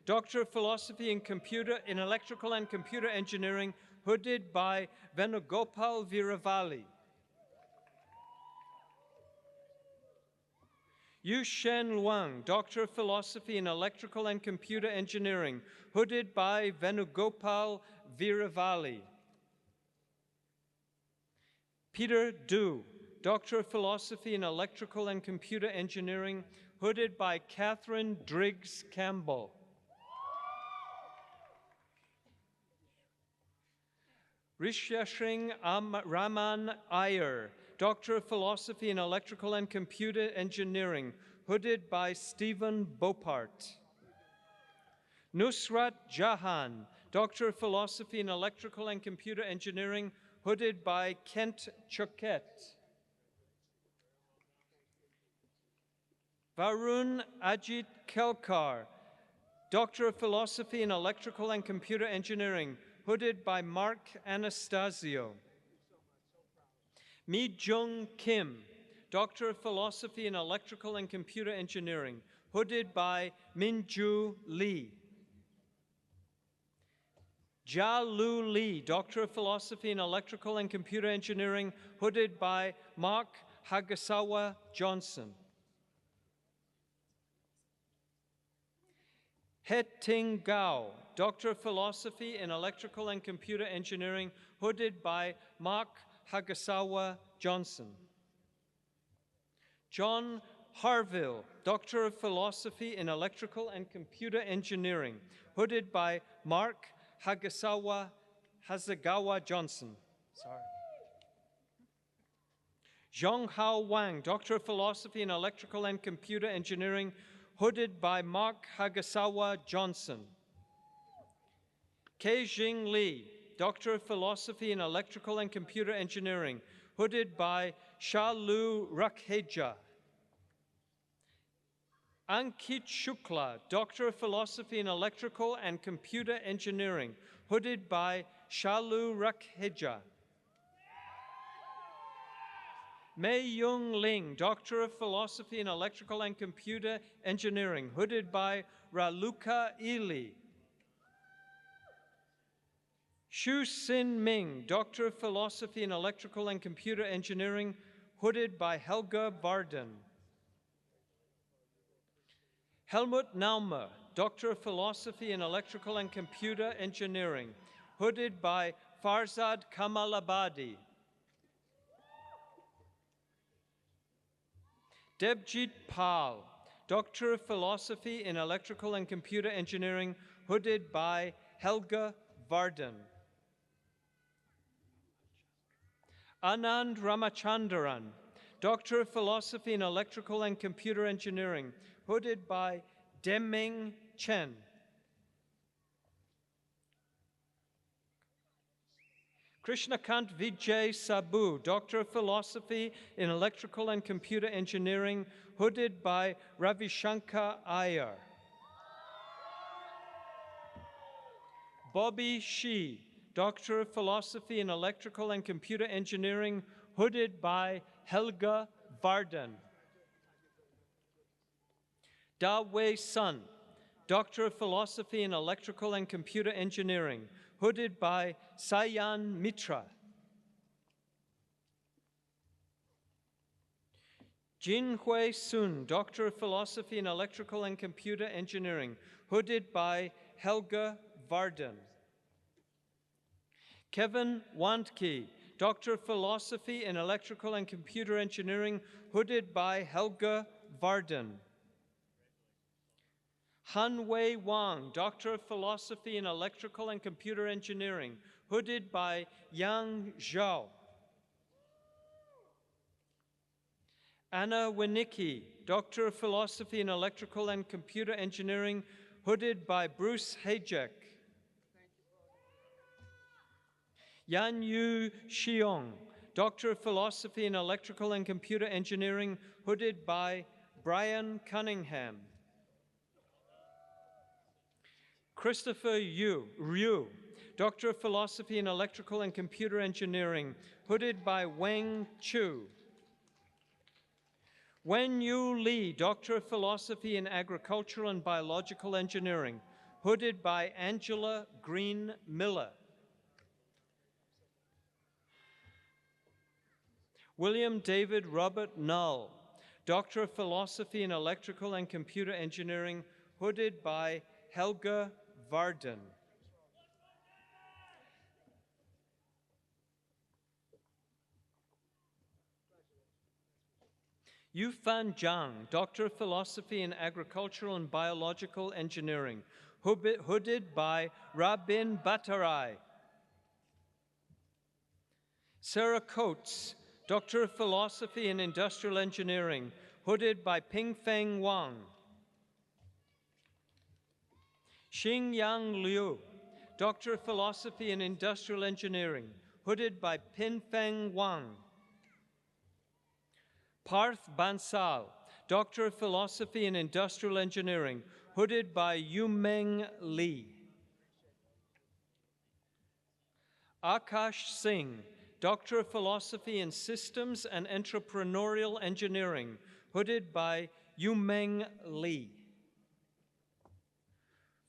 Doctor of Philosophy in Electrical and Computer Engineering, hooded by Venugopal Viravalli. Yushen Luang, Doctor of Philosophy in Electrical and Computer Engineering, hooded by Venugopal Viravalli. Peter Du, Doctor of Philosophy in Electrical and Computer Engineering, hooded by Catherine Driggs Campbell. Rishyashing Raman Iyer, Doctor of Philosophy in Electrical and Computer Engineering, hooded by Stephen Bopart. Nusrat Jahan, Doctor of Philosophy in Electrical and Computer Engineering, hooded by Kent Choquette. Varun Ajit Kelkar, Doctor of Philosophy in Electrical and Computer Engineering, hooded by Mark Anastasio. Mi Jung Kim, Doctor of Philosophy in Electrical and Computer Engineering, hooded by Minju Lee. Jia Lu Lee, Doctor of Philosophy in Electrical and Computer Engineering, hooded by Mark Hagasawa Johnson. Het Ting Gao, Doctor of Philosophy in Electrical and Computer Engineering, hooded by Mark Hagasawa Johnson. John Harville, Doctor of Philosophy in Electrical and Computer Engineering, hooded by Mark Hazagawa Johnson. Sorry. Zhonghao Wang, Doctor of Philosophy in Electrical and Computer Engineering, hooded by Mark Hagasawa Johnson. Keijing Li, Doctor of Philosophy in Electrical and Computer Engineering, hooded by Shalu Rakheja. Ankit Shukla, Doctor of Philosophy in Electrical and Computer Engineering, hooded by Shalu Rakheja. Mei Yung Ling, Doctor of Philosophy in Electrical and Computer Engineering, hooded by Raluca Ili. Xu Xin Ming, Doctor of Philosophy in Electrical and Computer Engineering, hooded by Helga Varden. Helmut Naumer, Doctor of Philosophy in Electrical and Computer Engineering, hooded by Farzad Kamalabadi. Debjit Pal, Doctor of Philosophy in Electrical and Computer Engineering, hooded by Helga Varden. Anand Ramachandran, Doctor of Philosophy in Electrical and Computer Engineering, hooded by Deming Chen. Krishnakant Vijay Sabu, Doctor of Philosophy in Electrical and Computer Engineering, hooded by Ravishankar Iyer. Bobby Shi, Doctor of Philosophy in Electrical and Computer Engineering, hooded by Helga Varden. Da Wei Sun, Doctor of Philosophy in Electrical and Computer Engineering, hooded by Sayan Mitra. Jin Hui Sun, Doctor of Philosophy in Electrical and Computer Engineering, hooded by Helga Varden. Kevin Wandke, Doctor of Philosophy in Electrical and Computer Engineering, hooded by Helga Varden. Han Wei Wang, Doctor of Philosophy in Electrical and Computer Engineering, hooded by Yang Zhao. Anna Winicki, Doctor of Philosophy in Electrical and Computer Engineering, hooded by Bruce Hajek. Yan Yu Xiong, Doctor of Philosophy in Electrical and Computer Engineering, hooded by Brian Cunningham. Christopher Ryu, Doctor of Philosophy in Electrical and Computer Engineering, hooded by Weng Chu. Wen Yu Li, Doctor of Philosophy in Agricultural and Biological Engineering, hooded by Angela Green Miller. William David Robert Null, Doctor of Philosophy in Electrical and Computer Engineering, hooded by Helga Varden. Yufan Zhang, Doctor of Philosophy in Agricultural and Biological Engineering, hooded by Rabin Batarai. Sarah Coates, Doctor of Philosophy in Industrial Engineering, hooded by Pingfeng Wang. Xingyang Liu, Doctor of Philosophy in Industrial Engineering, hooded by Pinfeng Wang. Parth Bansal, Doctor of Philosophy in Industrial Engineering, hooded by Yumeng Li. Akash Singh, Doctor of Philosophy in Systems and Entrepreneurial Engineering, hooded by Yumeng Li.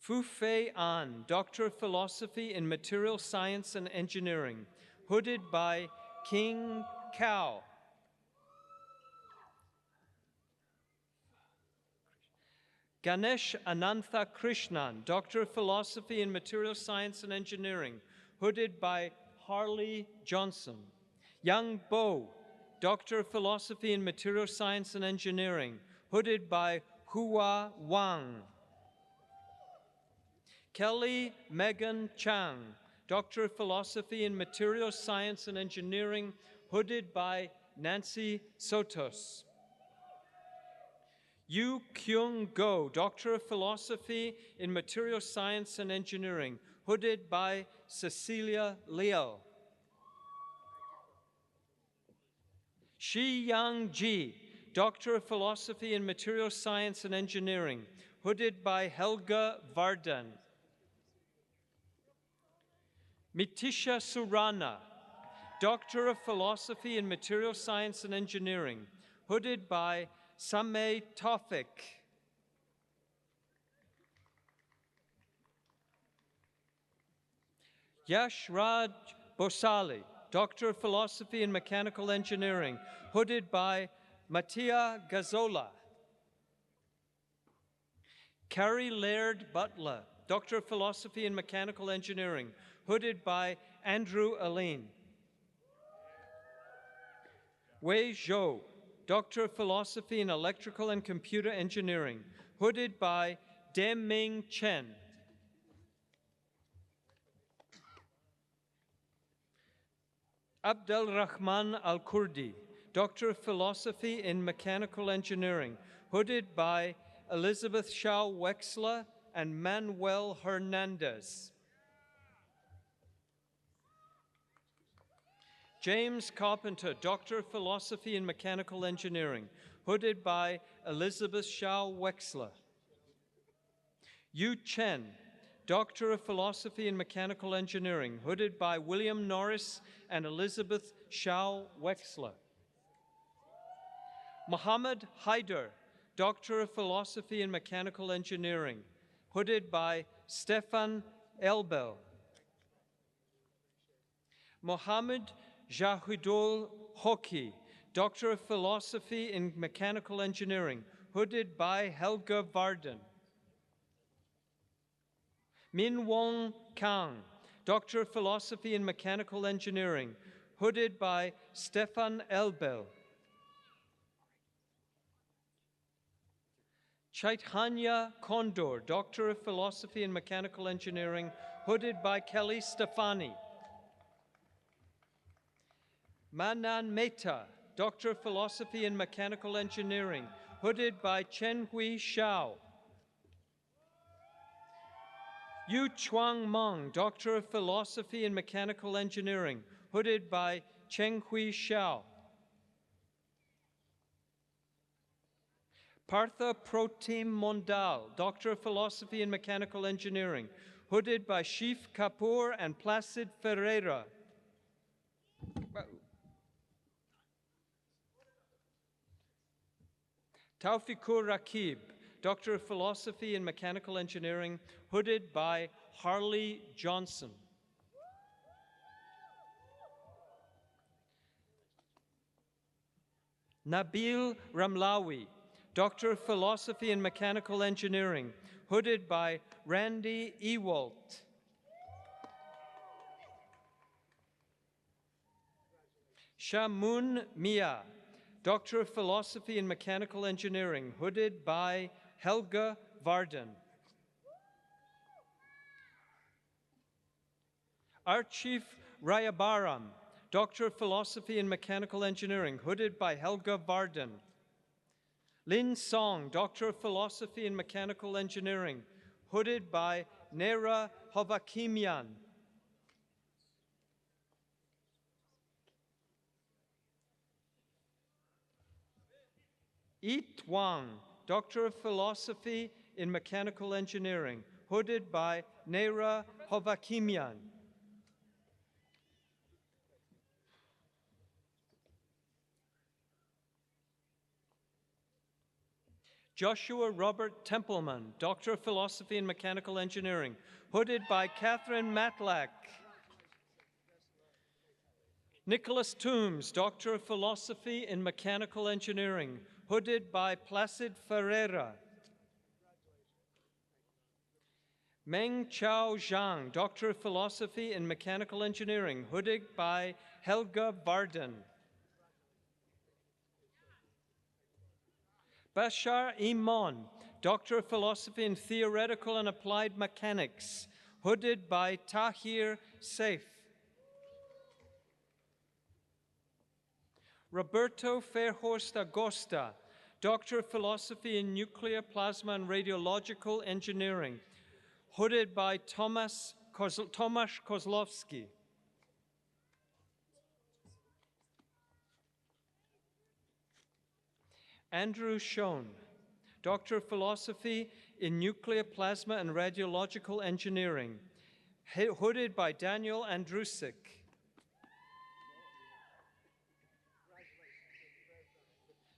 Fufei An, Doctor of Philosophy in Material Science and Engineering, hooded by King Cao. Ganesh Anantha Krishnan, Doctor of Philosophy in Material Science and Engineering, hooded by Harley Johnson. Yang Bo, Doctor of Philosophy in Material Science and Engineering, hooded by Hua Wang. Kelly Megan Chang, Doctor of Philosophy in Materials Science and Engineering, hooded by Nancy Sotos. Yu Kyung Go, Doctor of Philosophy in Materials Science and Engineering, hooded by Cecilia Liao. Shi Yang Ji, Doctor of Philosophy in Materials Science and Engineering, hooded by Helga Vardan. Mitisha Surana, Doctor of Philosophy in Materials Science and Engineering, hooded by Sameh Tawfiq. Yash Raj Bosali, Doctor of Philosophy in Mechanical Engineering, hooded by Mattia Gazzola. Carrie Laird Butler, Doctor of Philosophy in Mechanical Engineering, hooded by Andrew Aline. Wei Zhou, Doctor of Philosophy in Electrical and Computer Engineering, hooded by Deming Chen. Abdel Rahman Al-Kurdi, Doctor of Philosophy in Mechanical Engineering, hooded by Elizabeth Shao Wexler and Manuel Hernandez. James Carpenter, Doctor of Philosophy in Mechanical Engineering, hooded by Elizabeth Shao Wexler. Yu Chen, Doctor of Philosophy in Mechanical Engineering, hooded by William Norris and Elizabeth Shao Wexler. Mohammed Haider, Doctor of Philosophy in Mechanical Engineering, hooded by Stefan Elbel. Mohammed Jahidul Hoki, Doctor of Philosophy in Mechanical Engineering, hooded by Helga Varden. Min Wong Kang, Doctor of Philosophy in Mechanical Engineering, hooded by Stefan Elbel. Chaitanya Kondor, Doctor of Philosophy in Mechanical Engineering, hooded by Kelly Stefani. Manan Mehta, Doctor of Philosophy in Mechanical Engineering, hooded by Chen Hui Xiao. Yu Chuang Meng, Doctor of Philosophy in Mechanical Engineering, hooded by Cheng Hui Xiao. Partha Protim Mondal, Doctor of Philosophy in Mechanical Engineering, hooded by Shif Kapoor and Placid Ferreira. Taufikur Rakib, Doctor of Philosophy in Mechanical Engineering, hooded by Harley Johnson. Nabil Ramlawi, Doctor of Philosophy in Mechanical Engineering, hooded by Randy Ewalt. Shamun Mia, Doctor of Philosophy in Mechanical Engineering, hooded by Helga Varden. Archif Rayabaram, Doctor of Philosophy in Mechanical Engineering, hooded by Helga Varden. Lin Song, Doctor of Philosophy in Mechanical Engineering, hooded by Nera Hovakimian. Yi Wang, Doctor of Philosophy in Mechanical Engineering, hooded by Nera Hovakimian. Joshua Robert Templeman, Doctor of Philosophy in Mechanical Engineering, hooded by Catherine Matlack. Nicholas Toombs, Doctor of Philosophy in Mechanical Engineering, hooded by Placid Ferreira. Meng Chao Zhang, Doctor of Philosophy in Mechanical Engineering, hooded by Helga Varden. Bashar Iman, Doctor of Philosophy in Theoretical and Applied Mechanics, hooded by Tahir Saif. Roberto Fairhorst Agosta, Doctor of Philosophy in Nuclear, Plasma, and Radiological Engineering, hooded by Tomasz Kozlowski. Andrew Schoen, Doctor of Philosophy in Nuclear, Plasma, and Radiological Engineering, hooded by Daniel Andrusik.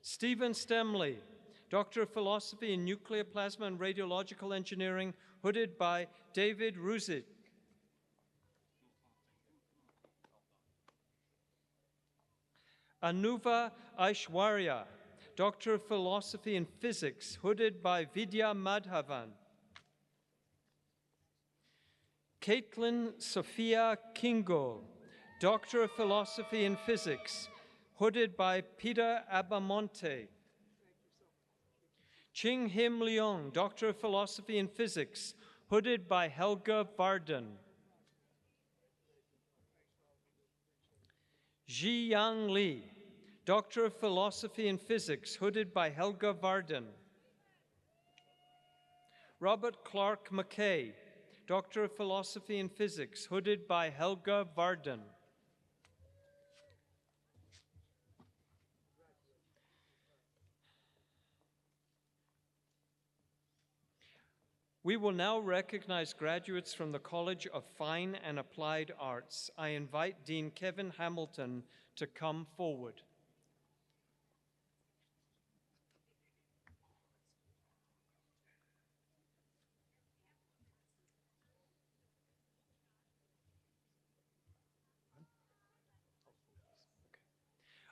Stephen Stemley, Doctor of Philosophy in Nuclear, Plasma, and Radiological Engineering, hooded by David Ruzic. Anuva Aishwarya, Doctor of Philosophy in Physics, hooded by Vidya Madhavan. Caitlin Sophia Kingo, Doctor of Philosophy in Physics, hooded by Peter Abamonte. Ching Him Leong, Doctor of Philosophy in Physics, hooded by Helga Varden. Ji Yang Li, Doctor of Philosophy in Physics, hooded by Helga Varden. Robert Clark McKay, Doctor of Philosophy in Physics, hooded by Helga Varden. We will now recognize graduates from the College of Fine and Applied Arts. I invite Dean Kevin Hamilton to come forward.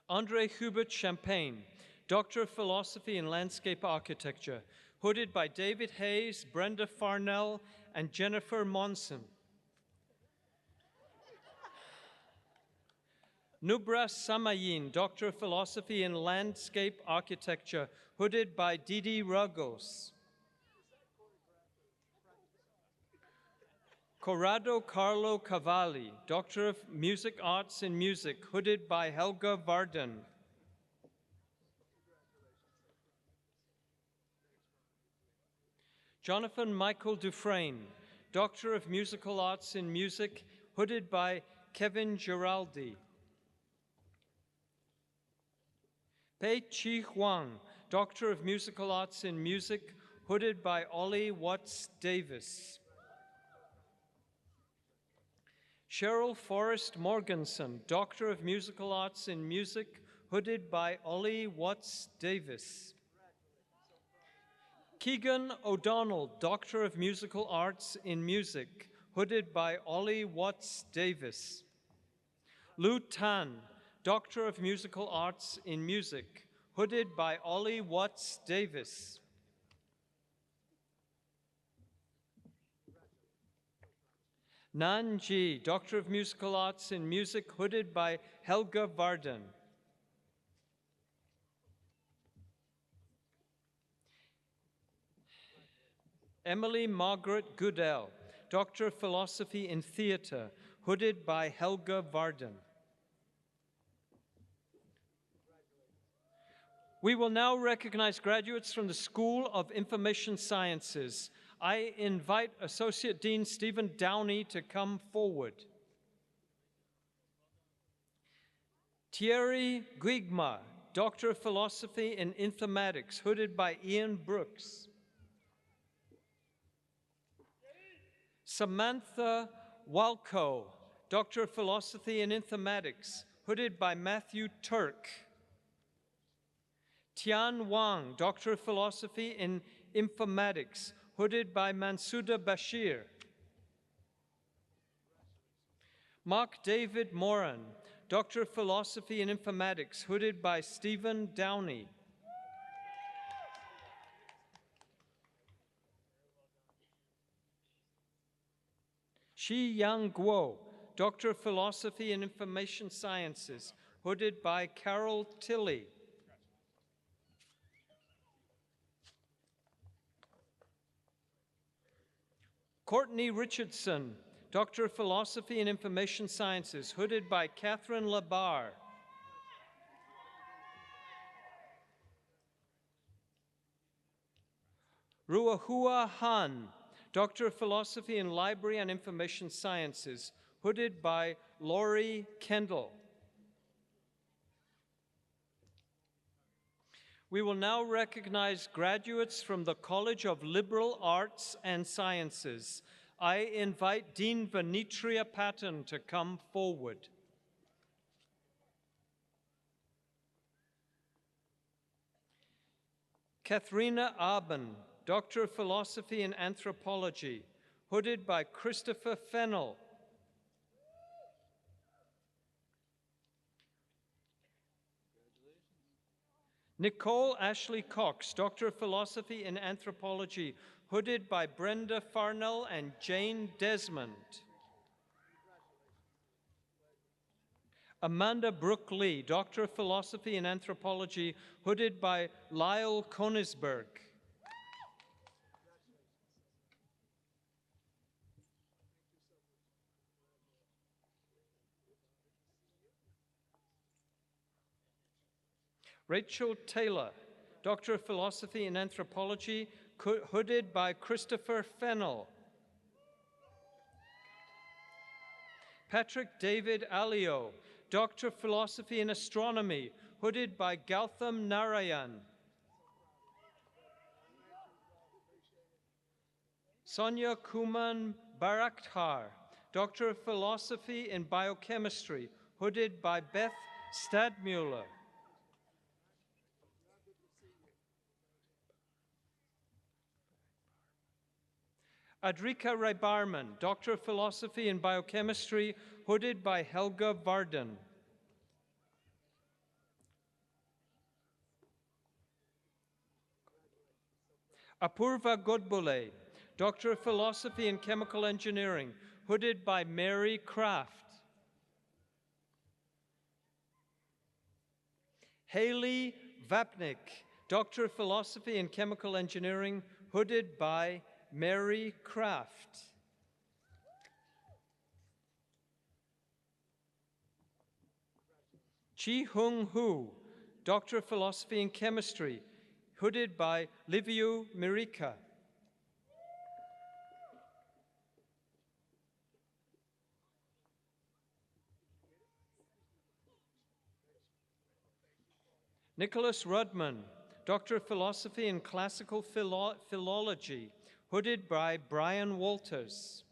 Andre Hubert Champagne, Doctor of Philosophy in Landscape Architecture, hooded by David Hayes, Brenda Farnell, and Jennifer Monson. Nubra Samayin, Doctor of Philosophy in Landscape Architecture, hooded by Didi Rugos. Corrado Carlo Cavalli, Doctor of Music Arts in Music, hooded by Helga Varden. Jonathan Michael Dufresne, Doctor of Musical Arts in Music, hooded by Kevin Giraldi. Pei Chi Huang, Doctor of Musical Arts in Music, hooded by Ollie Watts Davis. Cheryl Forrest Morganson, Doctor of Musical Arts in Music, hooded by Ollie Watts Davis. Keegan O'Donnell, Doctor of Musical Arts in Music, hooded by Ollie Watts Davis. Lu Tan, Doctor of Musical Arts in Music, hooded by Ollie Watts Davis. Nan Ji, Doctor of Musical Arts in Music, hooded by Helga Varden. Emily Margaret Goodell, Doctor of Philosophy in Theatre, hooded by Helga Varden. We will now recognize graduates from the School of Information Sciences. I invite Associate Dean Stephen Downey to come forward. Thierry Guigma, Doctor of Philosophy in Informatics, hooded by Ian Brooks. Samantha Walco, Doctor of Philosophy in Informatics, hooded by Matthew Turk. Tian Wang, Doctor of Philosophy in Informatics, hooded by Mansouda Bashir. Mark David Moran, Doctor of Philosophy in Informatics, hooded by Stephen Downey. Shi Yang Guo, Doctor of Philosophy in Information Sciences, hooded by Carol Tilley. Courtney Richardson, Doctor of Philosophy and Information Sciences, hooded by Catherine Labar. Ruahua Han, Doctor of Philosophy in Library and Information Sciences, hooded by Laurie Kendall. We will now recognize graduates from the College of Liberal Arts and Sciences. I invite Dean Venitria Patton to come forward. Katharina Aben, Doctor of Philosophy and Anthropology, hooded by Christopher Fennell. Nicole Ashley Cox, Doctor of Philosophy and Anthropology, hooded by Brenda Farnell and Jane Desmond. Amanda Brooke Lee, Doctor of Philosophy and Anthropology, hooded by Lyle Konisberg. Rachel Taylor, Doctor of Philosophy and Anthropology, hooded by Christopher Fennell. Patrick David Alio, Doctor of Philosophy and Astronomy, hooded by Gautam Narayan. Sonia Kuman Barakhtar, Doctor of Philosophy in Biochemistry, hooded by Beth Stadmuller. Adrika Reibarman, Doctor of Philosophy in Biochemistry, hooded by Helga Varden. Apurva Godbole, Doctor of Philosophy in Chemical Engineering, hooded by Mary Kraft. Haley Vapnik, Doctor of Philosophy in Chemical Engineering, hooded by Mary Kraft. Chi Hung Hu, Doctor of Philosophy in Chemistry, hooded by Liviu Mirica. Nicholas Rudman, Doctor of Philosophy in Classical Philology, hooded by Brian Walters.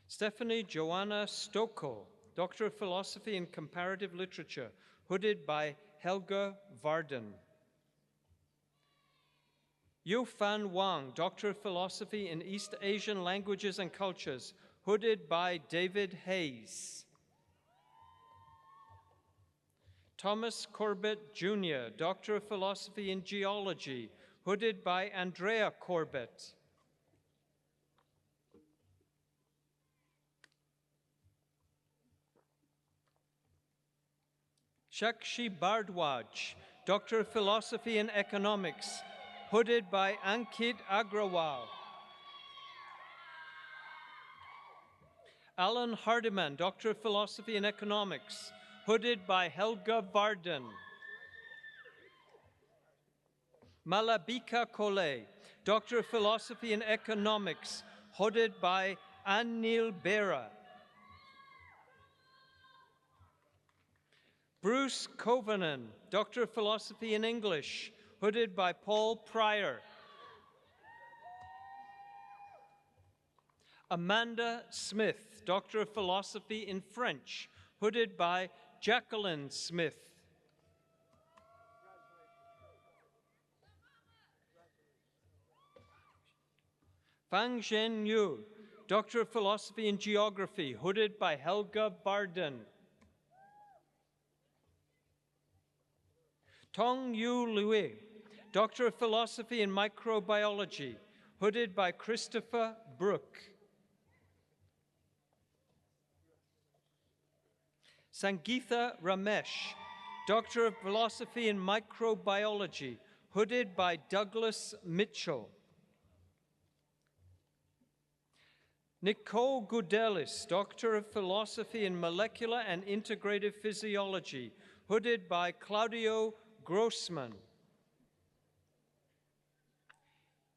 Stephanie Joanna Stoko, Doctor of Philosophy in Comparative Literature, hooded by Helga Varden. Yu Fan Wang, Doctor of Philosophy in East Asian Languages and Cultures, hooded by David Hayes. Thomas Corbett, Jr., Doctor of Philosophy in Geology, hooded by Andrea Corbett. Shakshi Bardwaj, Doctor of Philosophy in Economics, hooded by Ankit Agrawal. Alan Hardiman, Doctor of Philosophy in Economics, hooded by Helga Varden. Malabika Kole, Doctor of Philosophy in Economics, hooded by Anil Bera. Bruce Kovanen, Doctor of Philosophy in English, hooded by Paul Pryor. Amanda Smith, Doctor of Philosophy in French, hooded by Jacqueline Smith. Fang Zhen Yu, Doctor of Philosophy in Geography, hooded by Helga Varden. Tong Yu Lui, Doctor of Philosophy in Microbiology, hooded by Christopher Brooke. Sangeetha Ramesh, Doctor of Philosophy in Microbiology, hooded by Douglas Mitchell. Nicole Goudelis, Doctor of Philosophy in Molecular and Integrative Physiology, hooded by Claudio Grossman.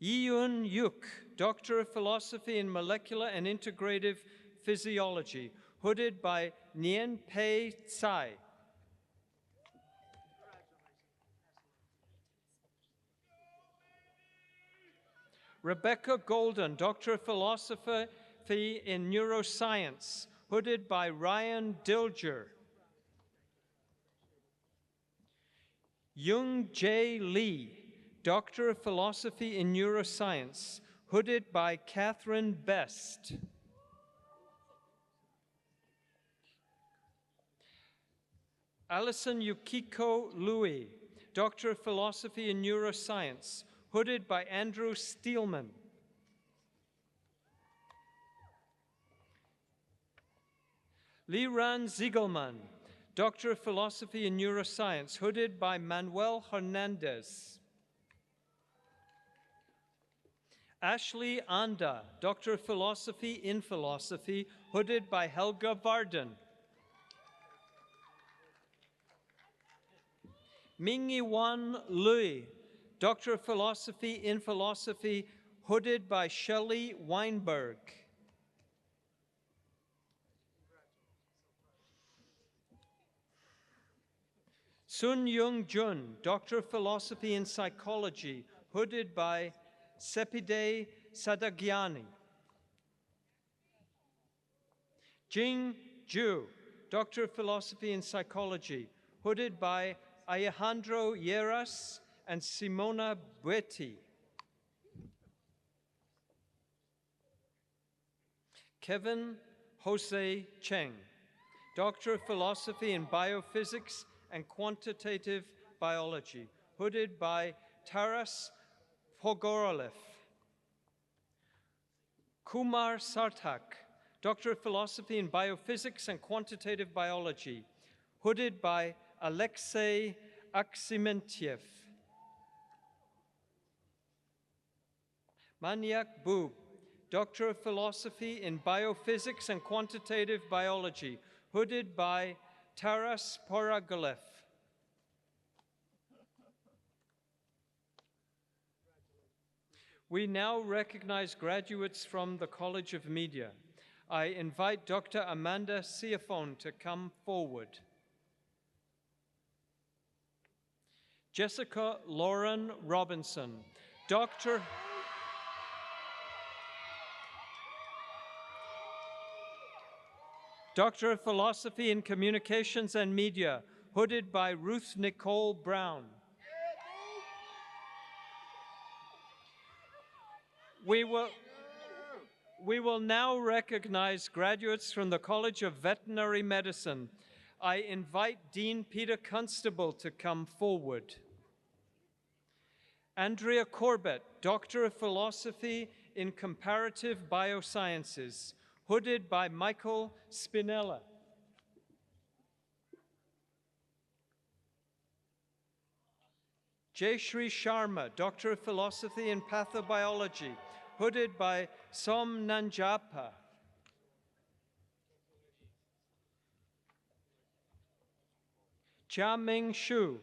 Yi-Yun Yuk, Doctor of Philosophy in Molecular and Integrative Physiology, hooded by Nien Pei Tsai. Rebecca Golden, Doctor of Philosophy in Neuroscience, hooded by Ryan Dilger. Young J. Lee, Doctor of Philosophy in Neuroscience, hooded by Catherine Best. Alison Yukiko Louis, Doctor of Philosophy in Neuroscience, hooded by Andrew Steelman. Liran Ziegelman, Doctor of Philosophy in Neuroscience, hooded by Manuel Hernandez. Ashley Anda, Doctor of Philosophy in Philosophy, hooded by Helga Varden. Mingyi-Wan Lui, Doctor of Philosophy in Philosophy, hooded by Shelley Weinberg. Sun Young Jun, Doctor of Philosophy in Psychology, hooded by Sepide Sadagiani. Jing Zhu, Doctor of Philosophy in Psychology, hooded by Alejandro Lleras and Simona Bueti. Kevin Jose Cheng, Doctor of Philosophy in Biophysics and Quantitative Biology, hooded by Taras Pogorelev. Kumar Sartak, Doctor of Philosophy in Biophysics and Quantitative Biology, hooded by Alexei Aksimentiev. Manyak Boob, Doctor of Philosophy in Biophysics and Quantitative Biology, hooded by Taras Poragolev. We now recognize graduates from the College of Media. I invite Dr. Amanda Siafon to come forward. Jessica Lauren Robinson, Doctor of Philosophy in Communications and Media, hooded by Ruth Nicole Brown. We will now recognize graduates from the College of Veterinary Medicine. I invite Dean Peter Constable to come forward. Andrea Corbett, Doctor of Philosophy in Comparative Biosciences, hooded by Michael Spinella. Jayashri Sharma, Doctor of Philosophy in Pathobiology, hooded by Som Nanjapa. Chia-Ming Xu,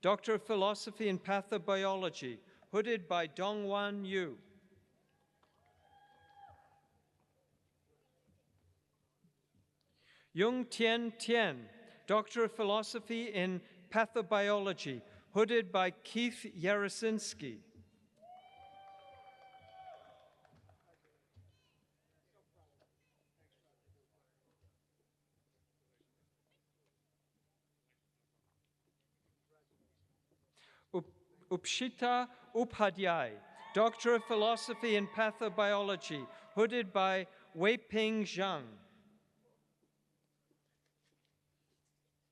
Doctor of Philosophy in Pathobiology, hooded by Dongwan Yu. Yung Tien Tien, Doctor of Philosophy in Pathobiology, hooded by Keith Yarosinski. Upshita Upadhyay, Doctor of Philosophy in Pathobiology, hooded by Weiping Zhang.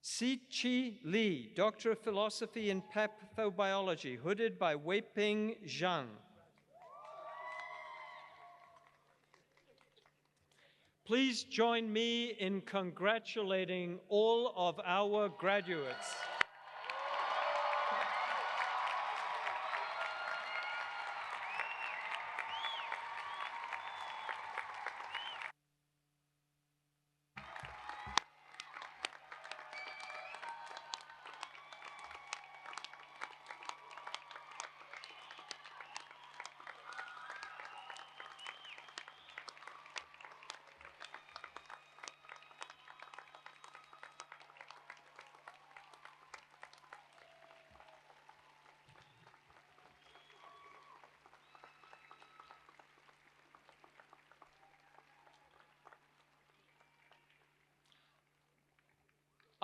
Si-Chi Li, Doctor of Philosophy in Pathobiology, hooded by Weiping Zhang. Please join me in congratulating all of our graduates.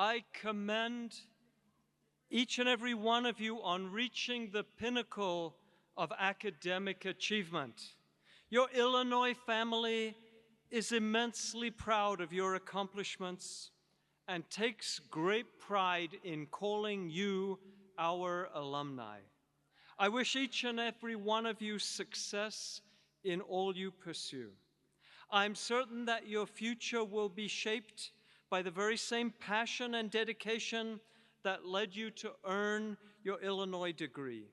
I commend each and every one of you on reaching the pinnacle of academic achievement. Your Illinois family is immensely proud of your accomplishments and takes great pride in calling you our alumni. I wish each and every one of you success in all you pursue. I'm certain that your future will be shaped by the very same passion and dedication that led you to earn your Illinois degree.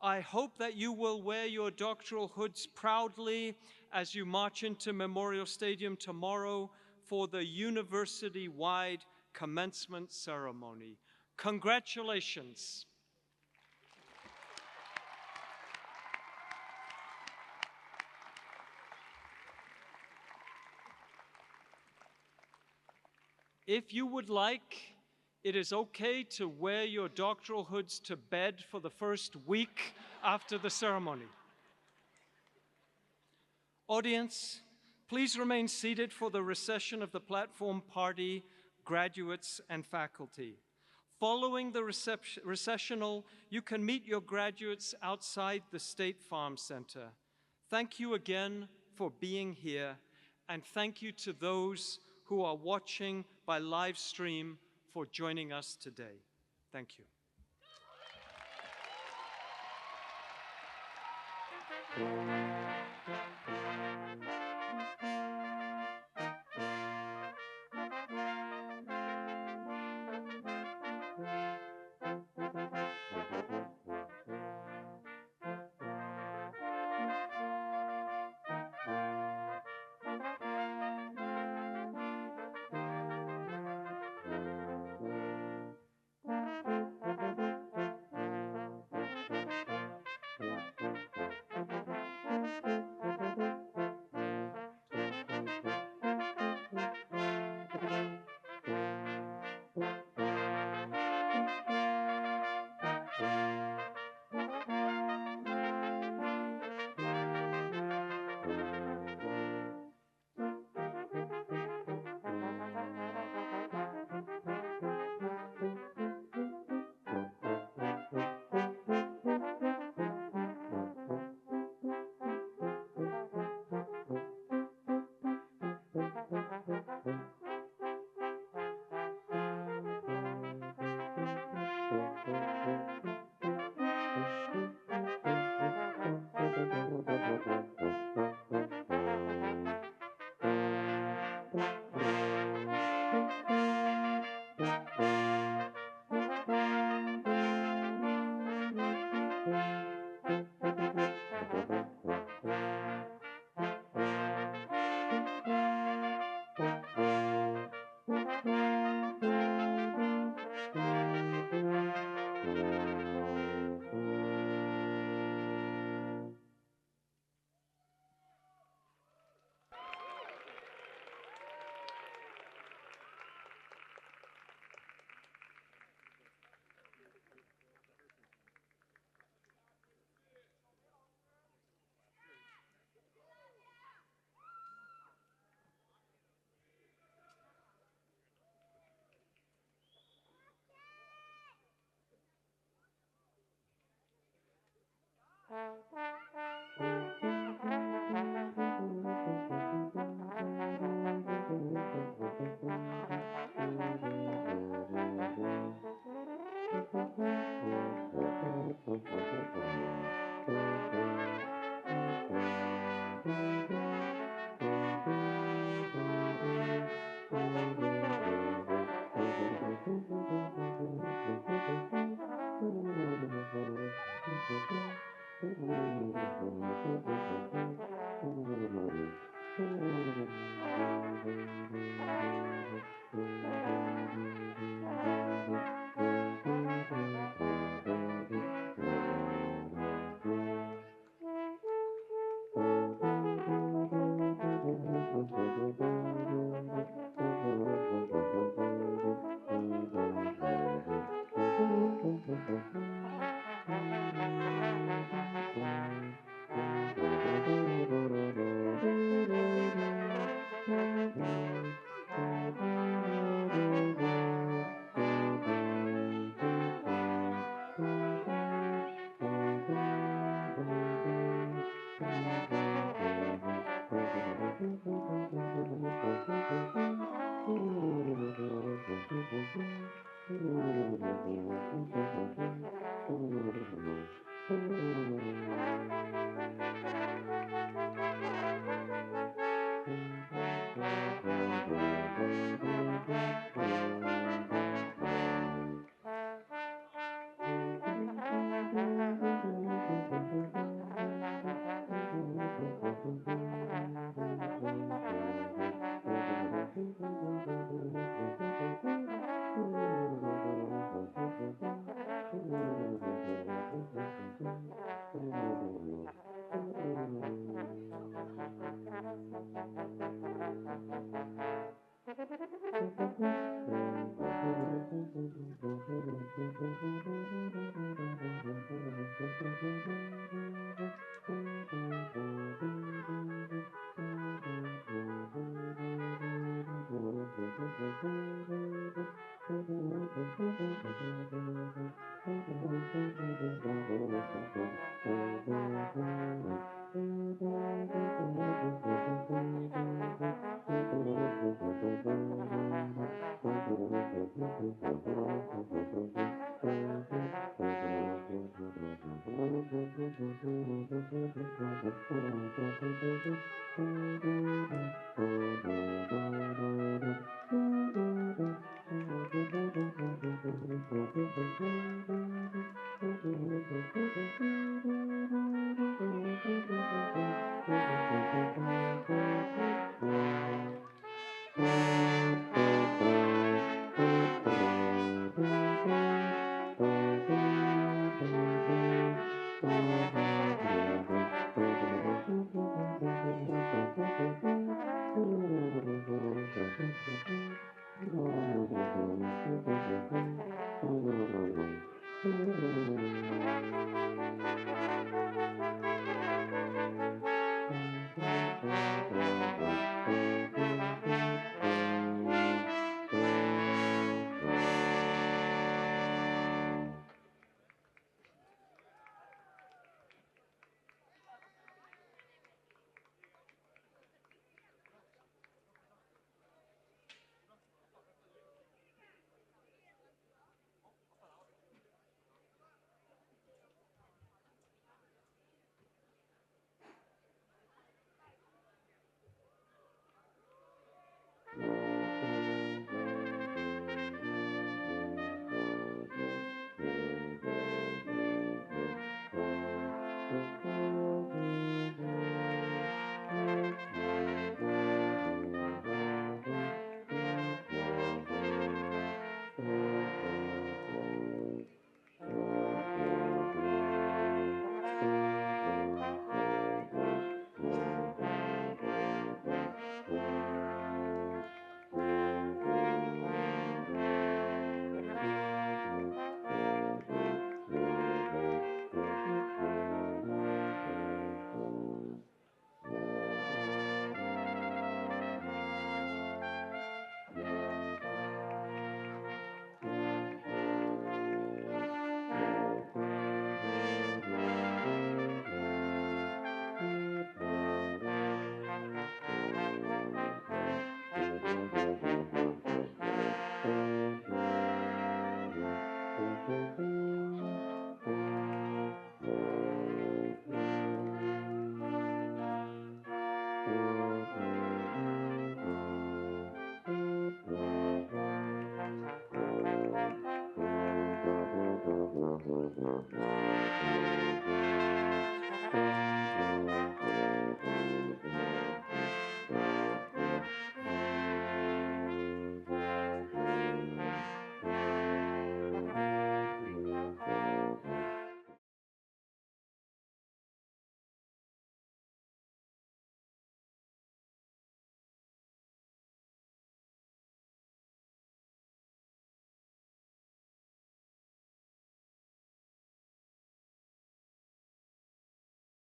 I hope that you will wear your doctoral hoods proudly as you march into Memorial Stadium tomorrow for the university-wide commencement ceremony. Congratulations. If you would like, it is okay to wear your doctoral hoods to bed for the first week after the ceremony. Audience, please remain seated for the recession of the platform party, graduates, and faculty. Following the recessional, you can meet your graduates outside the State Farm Center. Thank you again for being here, and thank you to those who are watching by live stream for joining us today. Thank you.